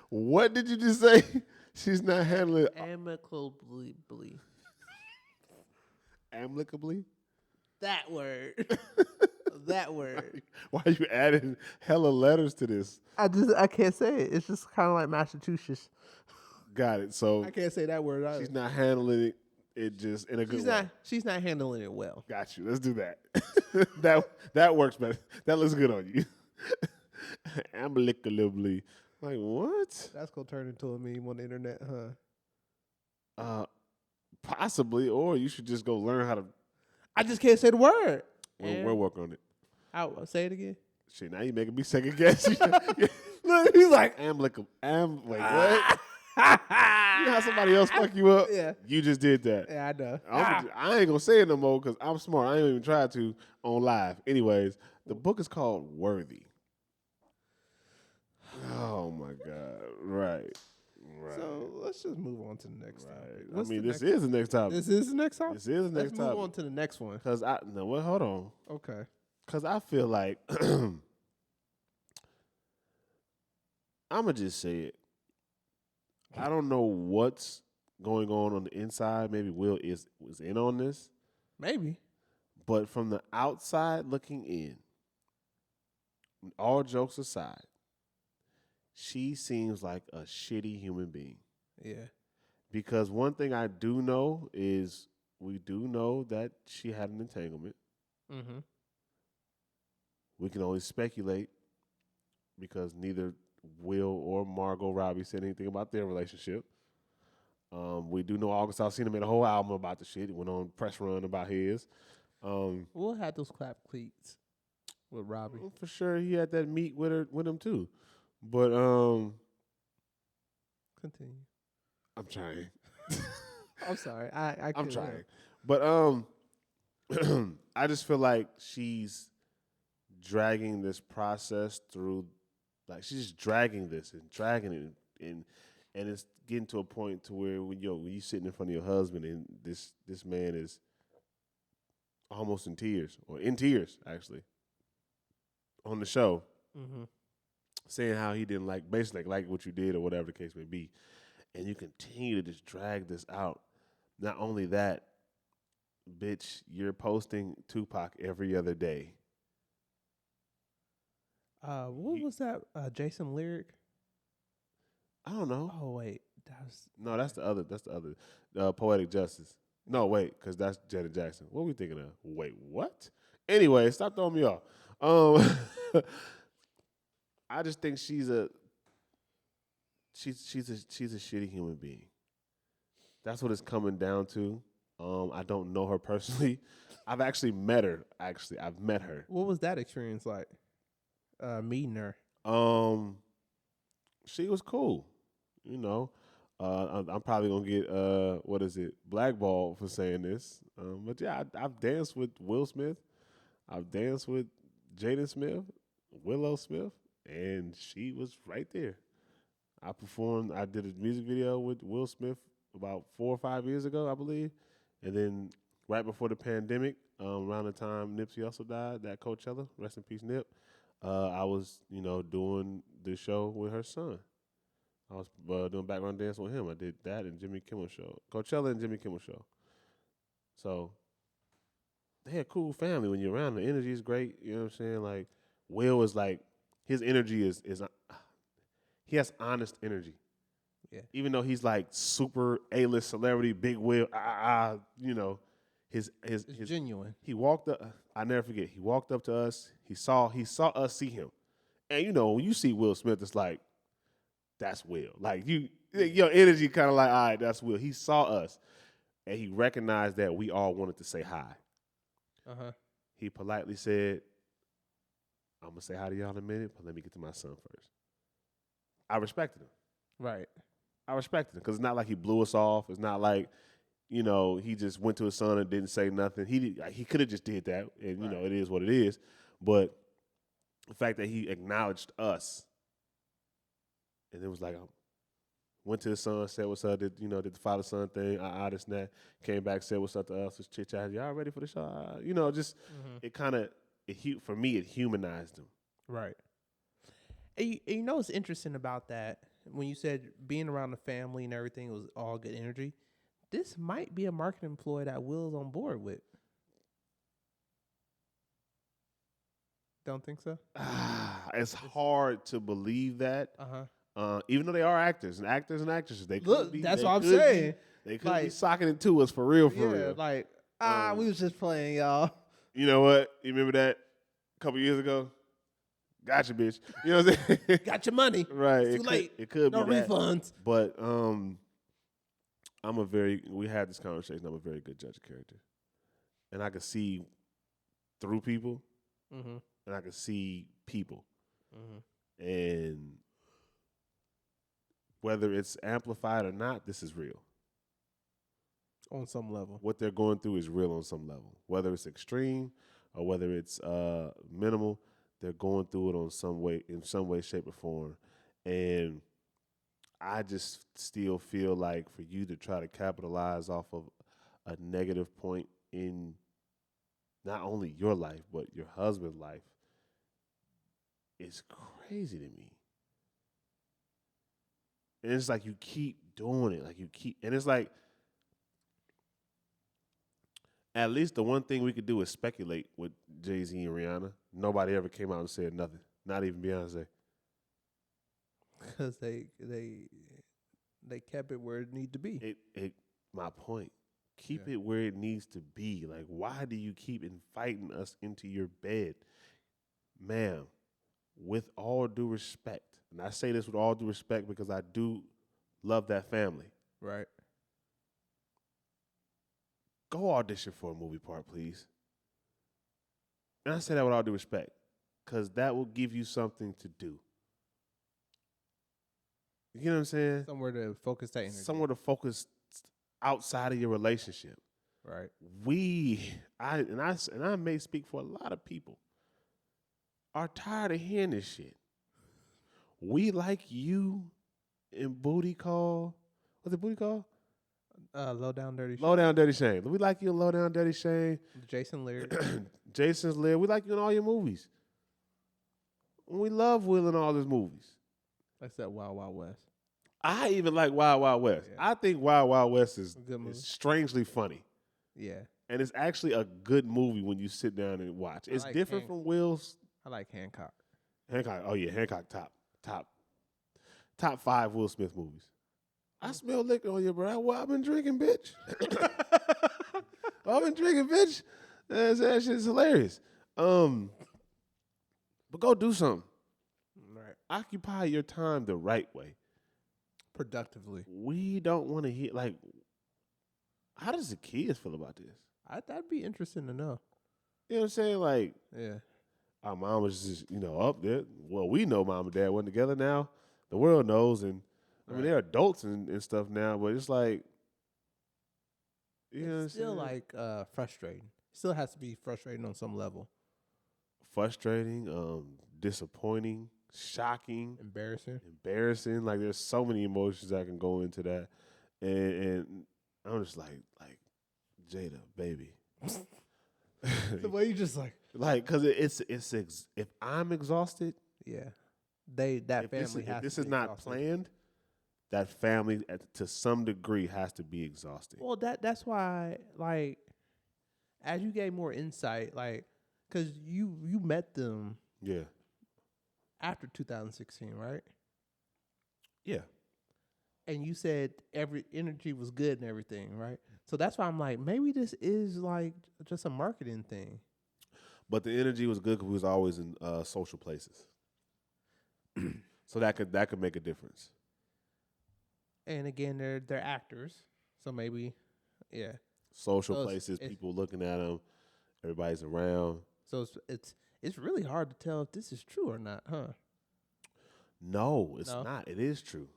What did you just say? She's not handling it amicably. Amicably? That word. That word. Why are you adding hella letters to this? I can't say it. It's just kind of like Massachusetts. Got it. So I can't say that word either. She's not handling it. It just in a good way. She's not handling it well. Got you. Let's do that. that works better. That looks good on you. Amicably. Like, what? That's gonna turn into a meme on the internet, huh? Possibly, or you should just go learn how to. I just can't say the word. We'll work on it. I'll say it again. Shit, now you making me second guess. Look, he's like, like what? You know how somebody else fuck you up? Yeah. You just did that. Yeah, I know. I ain't gonna say it no more because I'm smart. I ain't even try to on live. Anyways, the book is called Worthy. Oh my God! Right. So let's just move on to the next topic. This is the next topic. This is the next topic. This is the next topic. Let's move on to the next one. Hold on. Okay. Because I feel like I'm gonna just say it. I don't know what's going on the inside. Maybe Will was in on this. Maybe. But from the outside looking in, all jokes aside, she seems like a shitty human being. Yeah. Because one thing I do know is we do know that she had an entanglement. Mm-hmm. We can only speculate because neither Will or Margot Robbie said anything about their relationship. We do know August Alsina made a whole album about the shit. He went on press run about his. We'll have those clap cleats with Robbie. For sure, he had that meet with him too. But Continue. I'm trying. I'm sorry. I I'm couldn't trying. help. But I just feel like she's dragging this process through. Like she's just dragging this and dragging it, and it's getting to a point to where when you sitting in front of your husband and this man is almost in tears actually on the show, saying how he didn't basically like what you did or whatever the case may be, and you continue to just drag this out. Not only that, bitch, you're posting Tupac every other day. What was that? Jason Lyric? I don't know. Oh wait, That's the other. Poetic Justice. No, wait, because that's Janet Jackson. What are we thinking of? Wait, what? Anyway, stop throwing me off. I just think she's a shitty human being. That's what it's coming down to. I don't know her personally. I've actually met her. I've met her. What was that experience like? Meeting her. She was cool. You know, I'm probably gonna get blackballed for saying this. But yeah, I've danced with Will Smith. I've danced with Jaden Smith, Willow Smith, and she was right there. I did a music video with Will Smith about 4 or 5 years ago, I believe. And then right before the pandemic, around the time Nipsey also died, that Coachella, rest in peace, Nip, I was, doing the show with her son. I was doing background dance with him. I did that and Jimmy Kimmel show. Coachella and Jimmy Kimmel show. So they had a cool family when you're around. The energy is great. You know what I'm saying? Like, Will is like, his energy is he has honest energy. Yeah. Even though he's like super A-list celebrity, big Will, his genuine. He walked up. I never forget. He walked up to us. He saw us see him, and when you see Will Smith, it's like, that's Will. Like your energy kind of like, all right, that's Will. He saw us, and he recognized that we all wanted to say hi. He politely said, "I'm gonna say hi to y'all in a minute, but let me get to my son first." I respected him. Right. I respected him because it's not like he blew us off. It's not like, he just went to his son and didn't say nothing. He could have just did that, and right. It is what it is. But the fact that he acknowledged us, and it was like, went to his son, said what's up, did the father son thing, this and that, came back, said what's up to us, was chit chat. Y'all ready for the show? It kind of for me it humanized him. Right. And what's interesting about that, when you said being around the family and everything was all good energy, this might be a marketing ploy that Will's on board with. Don't think so? It's hard to believe that. Even though they are actors and actresses, they could be. That's what I'm saying. They could be socking it to us for real. Like, we was just playing, y'all. You know what? You remember that a couple years ago? Gotcha, bitch. You know what I'm saying? Got your money. Right. It's too late. It could no be that. refunds. But we had this conversation. I'm a very good judge of character. And I could see through people. And I could see people. And whether it's amplified or not, this is real. On some level. What they're going through is real on some level. Whether it's extreme or whether it's minimal, they're going through it in some way, shape, or form. And I just still feel like for you to try to capitalize off of a negative point in not only your life, but your husband's life is crazy to me. And it's like you keep doing it. And it's like, at least the one thing we could do is speculate with Jay-Z and Rihanna. Nobody ever came out and said nothing. Not even Beyonce. Because they They kept it where it need to be. My point. Keep it where it needs to be. Like, why do you keep inviting us into your bed? Ma'am, with all due respect, and I say this with all due respect because I do love that family. Right. Go audition for a movie part, please. And I say that with all due respect because that will give you something to do. You know what I'm saying? Somewhere to focus that energy. Somewhere to focus outside of your relationship. Right. I may speak for a lot of people, are tired of hearing this shit. We like you in Booty Call. What's it, Booty Call? Low Down Dirty Shame. Low Down Dirty Shame. We like you in Low Down Dirty Shame. Jason Leary. Jason's Lear. We like you in all your movies. We love Will in all his movies. Except Wild Wild West. I even like Wild Wild West. Yeah. I think Wild Wild West is strangely funny. Yeah. And it's actually a good movie when you sit down and watch. It's like different from Will's. I like Hancock. Hancock. Oh, yeah. Hancock top 5 Will Smith movies. I smell liquor on you, bro. Well, I've been drinking, bitch. I've been drinking, bitch. That shit's hilarious. But go do something. Right. Occupy your time the right way. Productively. We don't want to hear, like, how does the kids feel about this? That'd be interesting to know. You know what I'm saying? Like, yeah. Our mom was just, up there. Well, we know mom and dad weren't together now. The world knows. And, I mean, they're adults and stuff now, but it's like, it's still like frustrating. Still has to be frustrating on some level. Frustrating, disappointing, shocking, embarrassing. Like there's so many emotions that can go into that, and I'm just like Jada, baby. The way you just like, because it's if I'm exhausted, family if this is not planned. That family, to some degree, has to be exhausted. Well, that's why, like, as you gain more insight, like, because you met them, after 2016, right? Yeah. And you said every energy was good and everything, right? So that's why I'm like, maybe this is like just a marketing thing. But the energy was good because we was always in social places, so that could make a difference. And again, they're actors, so maybe, social places, people looking at them, everybody's around. So it's really hard to tell if this is true or not, huh? No, it's not. It is true.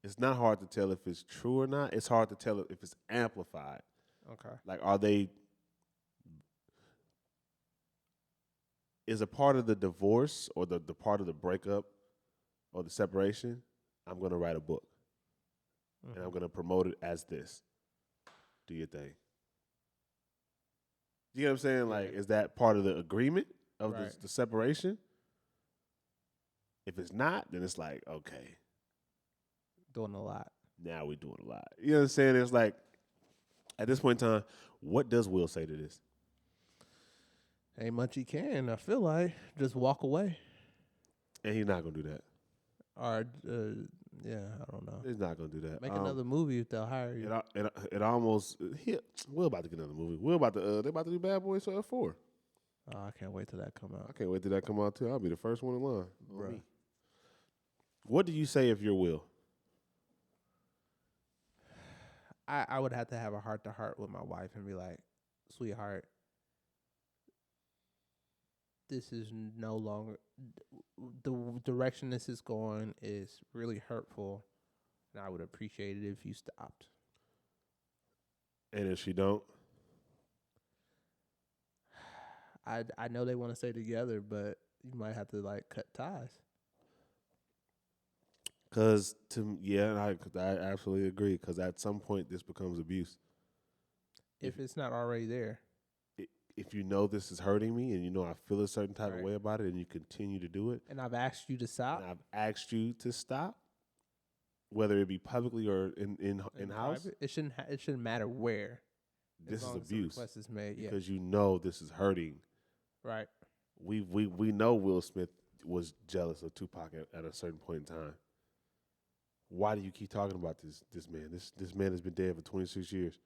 It's not hard to tell if it's true or not. It's hard to tell if it's amplified. Okay. Like, is a part of the divorce or the part of the breakup or the separation, I'm going to write a book. And I'm going to promote it as this. Do your thing. You know what I'm saying? Like, is that part of the agreement of the separation? If it's not, then it's like, okay. Doing a lot. Now we're doing a lot. You know what I'm saying? It's like, at this point in time, what does Will say to this? Ain't much he can. I feel like just walk away. And he's not going to do that. Or, I don't know. He's not going to do that. Make another movie if they'll hire you. It almost, Will about to get another movie. Will they're about to do Bad Boys 4. Oh, I can't wait till that come out. I can't wait till that come out too. I'll be the first one in line. Bro. What do you say if you're Will? I would have to have a heart-to-heart with my wife and be like, sweetheart, this is no longer, the direction this is going is really hurtful, and I would appreciate it if you stopped. And if she don't? I know they want to stay together, but you might have to, like, cut ties. Because, I absolutely agree, because at some point this becomes abuse. If it's not already there. If you know this is hurting me and you know I feel a certain type of way about it and you continue to do it. And I've asked you to stop. And I've asked you to stop, whether it be publicly or in-house. It shouldn't matter where. This is abuse. Request is made, because you know this is hurting. Right. We know Will Smith was jealous of Tupac at a certain point in time. why do you keep talking about this man? This man has been dead for 26 years.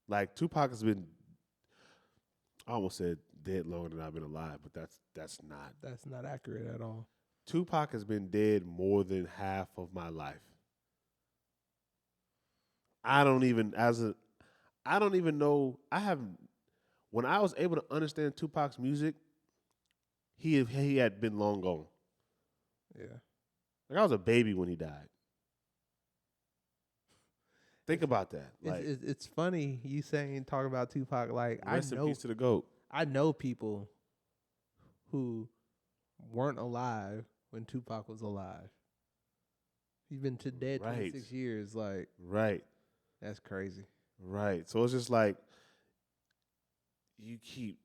Like Tupac has been, I almost said dead longer than I've been alive, but that's not accurate at all. Tupac has been dead more than half of my life. I don't even know. When I was able to understand Tupac's music, he had been long gone. Yeah. Like I was a baby when he died. Think about that. Like It's funny you talking about Tupac. Like rest in peace to the GOAT. I know people who weren't alive when Tupac was alive. He's been dead 26 years. Like right. That's crazy. Right. So it's just like you keep.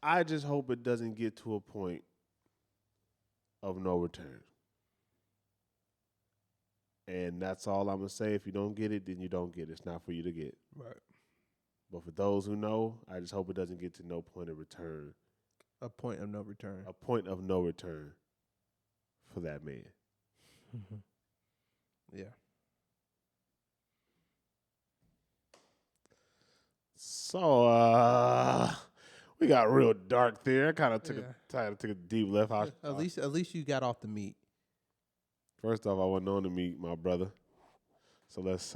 I just hope it doesn't get to a point of no return. And that's all I'm going to say. If you don't get it, then you don't get it. It's not for you to get. Right. But for those who know, I just hope it doesn't get to no point of return. A point of no return. A point of no return for that man. Yeah. So, we got real dark there. I kind of took a deep left. At least you got off the meat. First off, I wasn't on the meat, my brother. So let's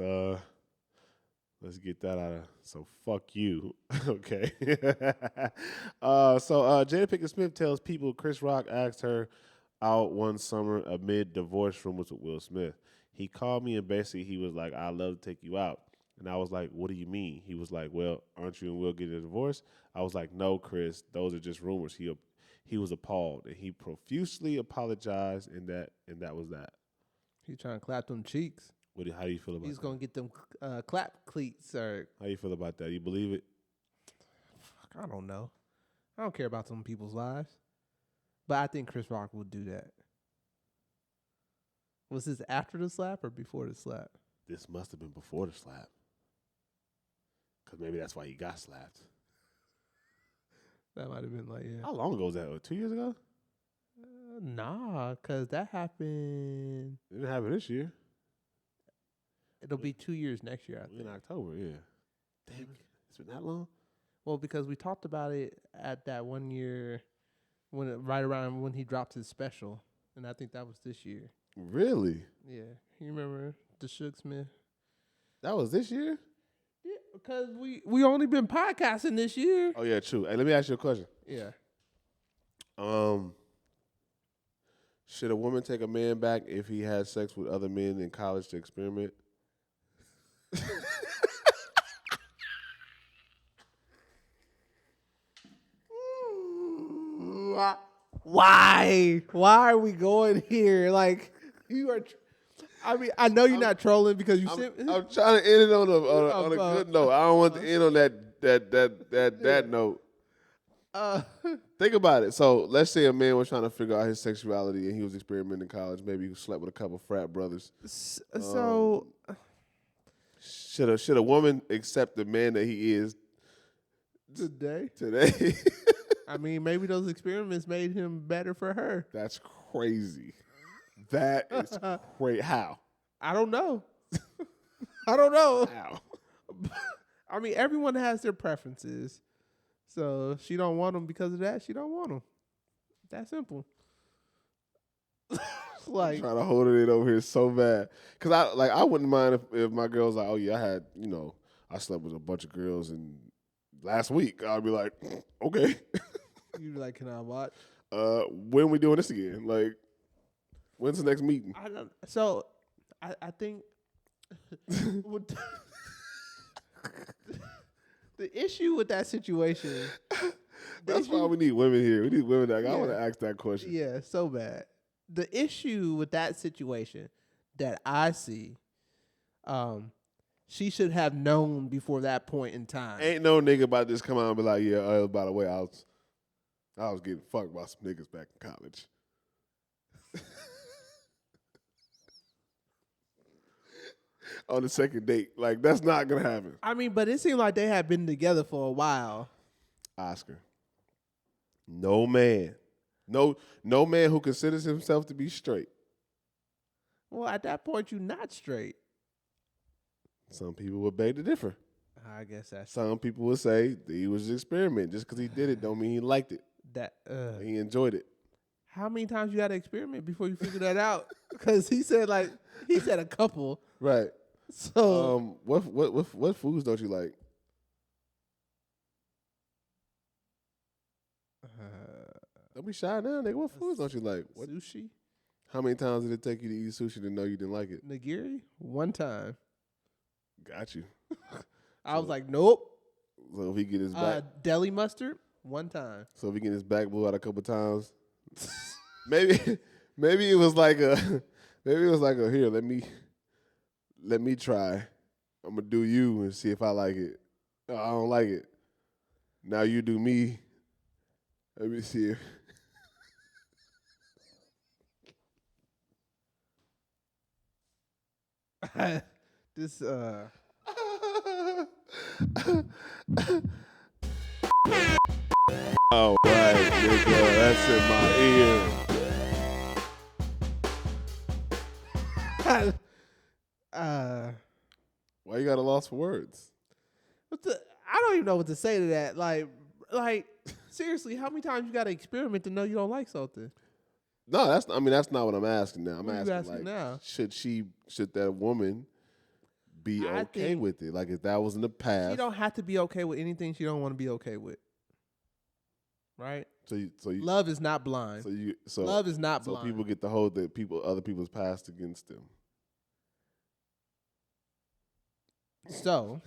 get that out of. So fuck you, okay? Jada Pinkett Smith tells people Chris Rock asked her out one summer amid divorce rumors with Will Smith. He called me and basically he was like, "I'd love to take you out." And I was like, "What do you mean?" He was like, "Well, aren't you and Will getting a divorce?" I was like, "No, Chris, those are just rumors." He was appalled and he profusely apologized, and that was that. He's trying to clap them cheeks. How do you feel about that? He's going to get them clap cleats. Or how you feel about that? You believe it? Fuck, I don't know. I don't care about some people's lives. But I think Chris Rock would do that. Was this after the slap or before the slap? This must have been before the slap. Because maybe that's why he got slapped. That might have been like, yeah. How long ago was that? 2 years ago? Nah, because that happened. It didn't happen this year. It'll be 2 years next year, I think. In October, yeah. Damn it. It's been that long? Well, because we talked about it at that 1 year, right around when he dropped his special. And I think that was this year. Really? Yeah. You remember the Suge Smith? That was this year? Yeah, because we only been podcasting this year. Oh, yeah, true. Hey, let me ask you a question. Yeah. Should a woman take a man back if he had sex with other men in college to experiment? Why? Why are we going here? Like, you are. I mean, I know you're not trolling because you. I'm trying to end it on a good note. I don't want to end on that note. Think about it. So let's say a man was trying to figure out his sexuality and he was experimenting in college. Maybe he slept with a couple frat brothers. So should a woman accept the man that he is today? I mean, maybe those experiments made him better for her. That's crazy. That is crazy. How? I don't know. I don't know. How? I mean, everyone has their preferences. So if she don't want them because of that, she don't want them. That simple. Like, I'm trying to hold it in over here so bad. Because I wouldn't mind if my girl's like, oh, yeah, I slept with a bunch of girls and last week. I'd be like, okay. You'd be like, can I watch? When we doing this again? Like, when's the next meeting? I think the issue with that situation. That's why we need women here. We need women that I want to ask that question. Yeah, so bad. The issue with that situation that I see, she should have known before that point in time. Ain't no nigga about this come out and be like, yeah, by the way, I was getting fucked by some niggas back in college. On the second date. Like, that's not going to happen. I mean, but it seemed like they had been together for a while. Oscar. No man. No man who considers himself to be straight. Well, at that point, you're not straight. Some people would beg to differ. I guess that's Some people would say that he was experimenting. Just because he did it don't mean he liked it. that. He enjoyed it. How many times you got to experiment before you figure that out? Because he said a couple. Right. So What foods don't you like? Don't be shy now, nigga. What foods don't you like? What? Sushi, How many times did it take you to eat sushi to know you didn't like it? nigiri, one time. Got you. I was like, nope. So if he get his back, Deli mustard, one time. so if he get his back blew out a couple times, maybe it was like a here. Let me try. I'm gonna do you and see if I like it. Oh, I don't like it. Now you do me. Let me see if. This Oh right, nigga, that's in my ear. Why you got a loss for words? I don't even know what to say to that. Like seriously, how many times you got to experiment to know you don't like something? No, that's not what I'm asking now. I'm What are you asking asking like, now? should that woman be I okay think with it? Like if that was in the past, She don't have to be okay with anything she don't want to be okay with. Right? so you, Love is not blind. Love is not so blind. people get to hold other people's past against them. So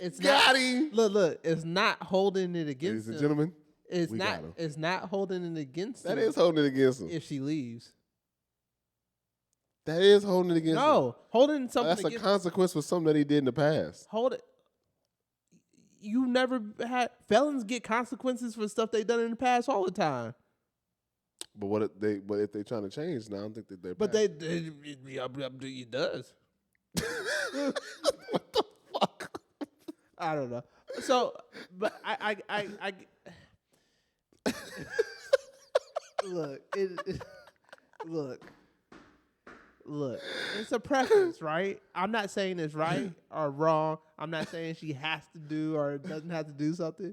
it's Got not, him. Look, it's not holding it against Ladies and him. gentlemen, It's we not got him. it's not holding it against That him is holding it against him. if she leaves. That is holding it against him. No, holding something That's a against consequence for something that he did in the past. hold it. You never had felons get consequences for stuff they done in the past all the time. But if they trying to change now, I don't think that they're. But it does. What the fuck? I don't know. So, but I look. It's a preference, right? I'm not saying it's right or wrong. I'm not saying she has to do or doesn't have to do something.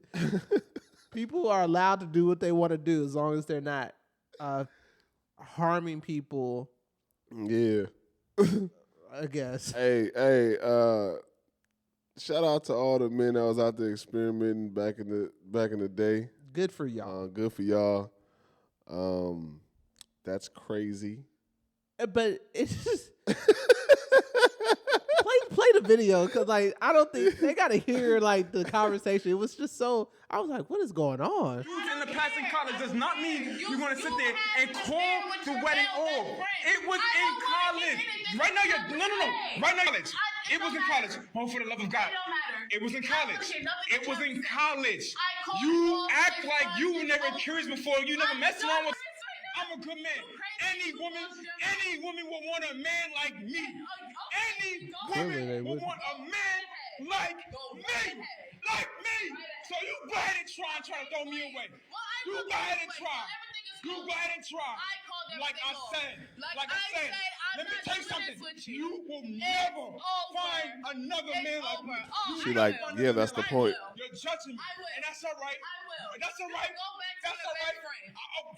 People are allowed to do what they want to do as long as they're not harming people. Yeah. I guess. Hey, shout out to all the men that was out there experimenting back in the day. Good for y'all. Good for y'all. That's crazy. But it's just play the video because like I don't think they gotta hear like the conversation. It was just so I was like, what is going on? In the past in college does not mean you're gonna sit there and call the wedding off. It was in college. Right now you're no. Right now college. It was in college. Home for the love of God. It was in college. It was in college. You act like you were never curious before. You never messed around with. I'm a good man. Any woman will want a man like me. Any woman will want a man like me. So you go ahead and try to throw me away. You go ahead and try. Like I said, let me tell you something. You will never find another man like me. She like, yeah, that's the point. You're judging me, and that's all right. That's all right.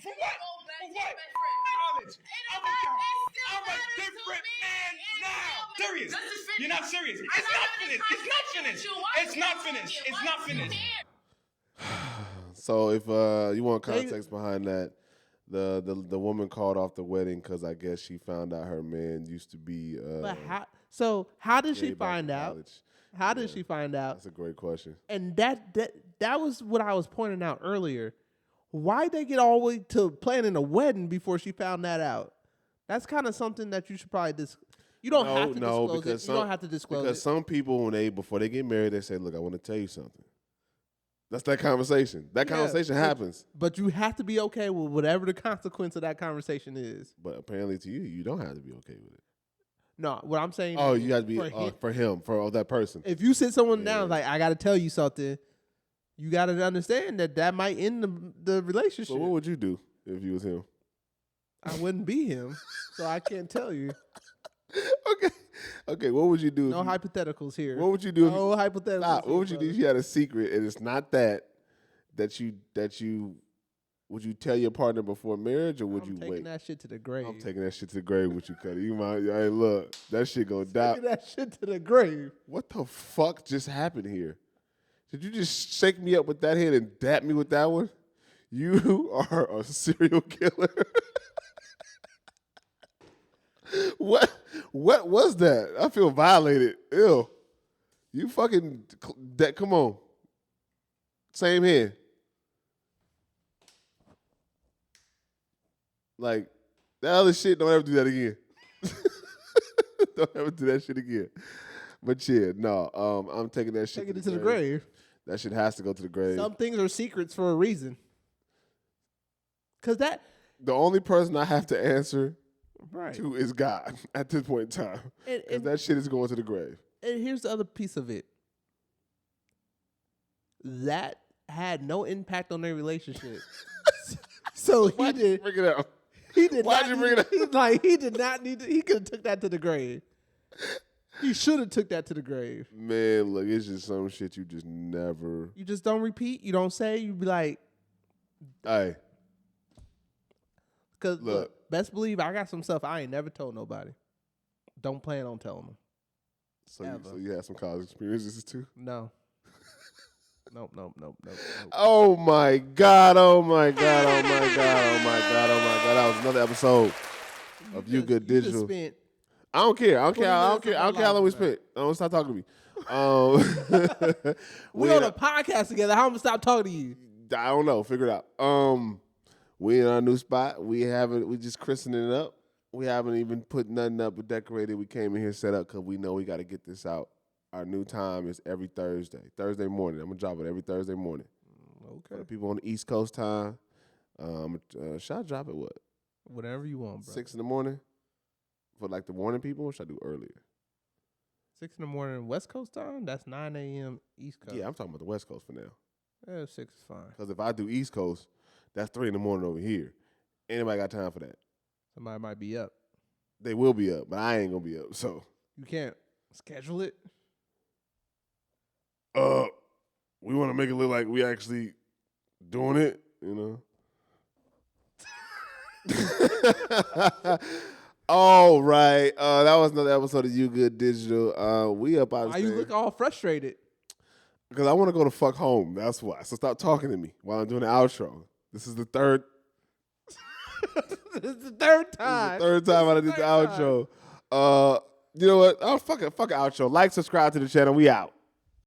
For what? College. I'm a different man now. Serious. You're not serious. It's not finished. So if you want context behind that, the woman called off the wedding because I guess she found out her man used to be. But how did she find out? College. How did she find out? That's a great question. And that was what I was pointing out earlier. Why'd they get all the way to planning a wedding before she found that out? That's kind of something that you should probably You don't have to disclose it. You don't have to disclose it. Because some people, before they get married, they say, look, I want to tell you something. That's that conversation. That conversation happens. But you have to be okay with whatever the consequence of that conversation is. But apparently to you, you don't have to be okay with it. No, what I'm saying. Oh, you got to be for that person. If you sit someone down, like I got to tell you something, you got to understand that might end the relationship. So what would you do if you was him? I wouldn't be him, so I can't tell you. Okay. What would you do? No hypotheticals here. What would you do? No hypotheticals. What would you do if you had a secret and it's not that you would you tell your partner before marriage or would you wait? I'm taking that shit to the grave. I'm taking that shit to the grave with you, Cuddy. You might. Hey, look, that shit gonna die. Taking that shit to the grave. What the fuck just happened here? Did you just shake me up with that head and dap me with that one? You are a serial killer. What was that? I feel violated. Ew. You fucking come on. Same here. Like that other shit, don't ever do that again. Don't ever do that shit again. But yeah, no, I'm taking that shit. Taking it to the grave. That shit has to go to the grave. Some things are secrets for a reason. Cause the only person I have to answer right. to is God at this point in time. And that shit is going to the grave. And here's the other piece of it. That had no impact on their relationship. So he did. Bring it up. He did. Why'd you bring it up? Like he did not need to. He could have took that to the grave. He should have took that to the grave. Man, look, it's just some shit you just never. You just don't repeat. You don't say. You be like, hey. Because look, best believe I got some stuff I ain't never told nobody. Don't plan on telling them. So you had some college experiences too? No. Nope. Oh my God. That was another episode of You Good Digital. I don't care how long we spent. Don't stop talking to me. We on a podcast together. How am I gonna stop talking to you? I don't know. Figure it out. We in our new spot. We just christening it up. We haven't even put nothing up but decorated. We came in here set up because we know we got to get this out. Our new time is every Thursday morning. I'm going to drop it every Thursday morning. Okay. For the people on the East Coast time, should I drop it what? Whatever you want, bro. 6 in the morning? For like the morning people, or should I do earlier? 6 in the morning West Coast time? That's 9 a.m. East Coast. Yeah, I'm talking about the West Coast for now. Yeah, 6 is fine. Because if I do East Coast, that's 3 in the morning over here. Anybody got time for that? Somebody might be up. They will be up, but I ain't going to be up, so. You can't schedule it? We want to make it look like we actually doing it, you know? All right. That was another episode of You Good Digital. We up out of Why you look all frustrated? Because I want to go to fuck home. That's why. So stop talking to me while I'm doing the outro. This is the third. This is the third time. This is the third time I did the outro. You know what? Oh, fuck it. Fuck an outro. Like, subscribe to the channel. We out.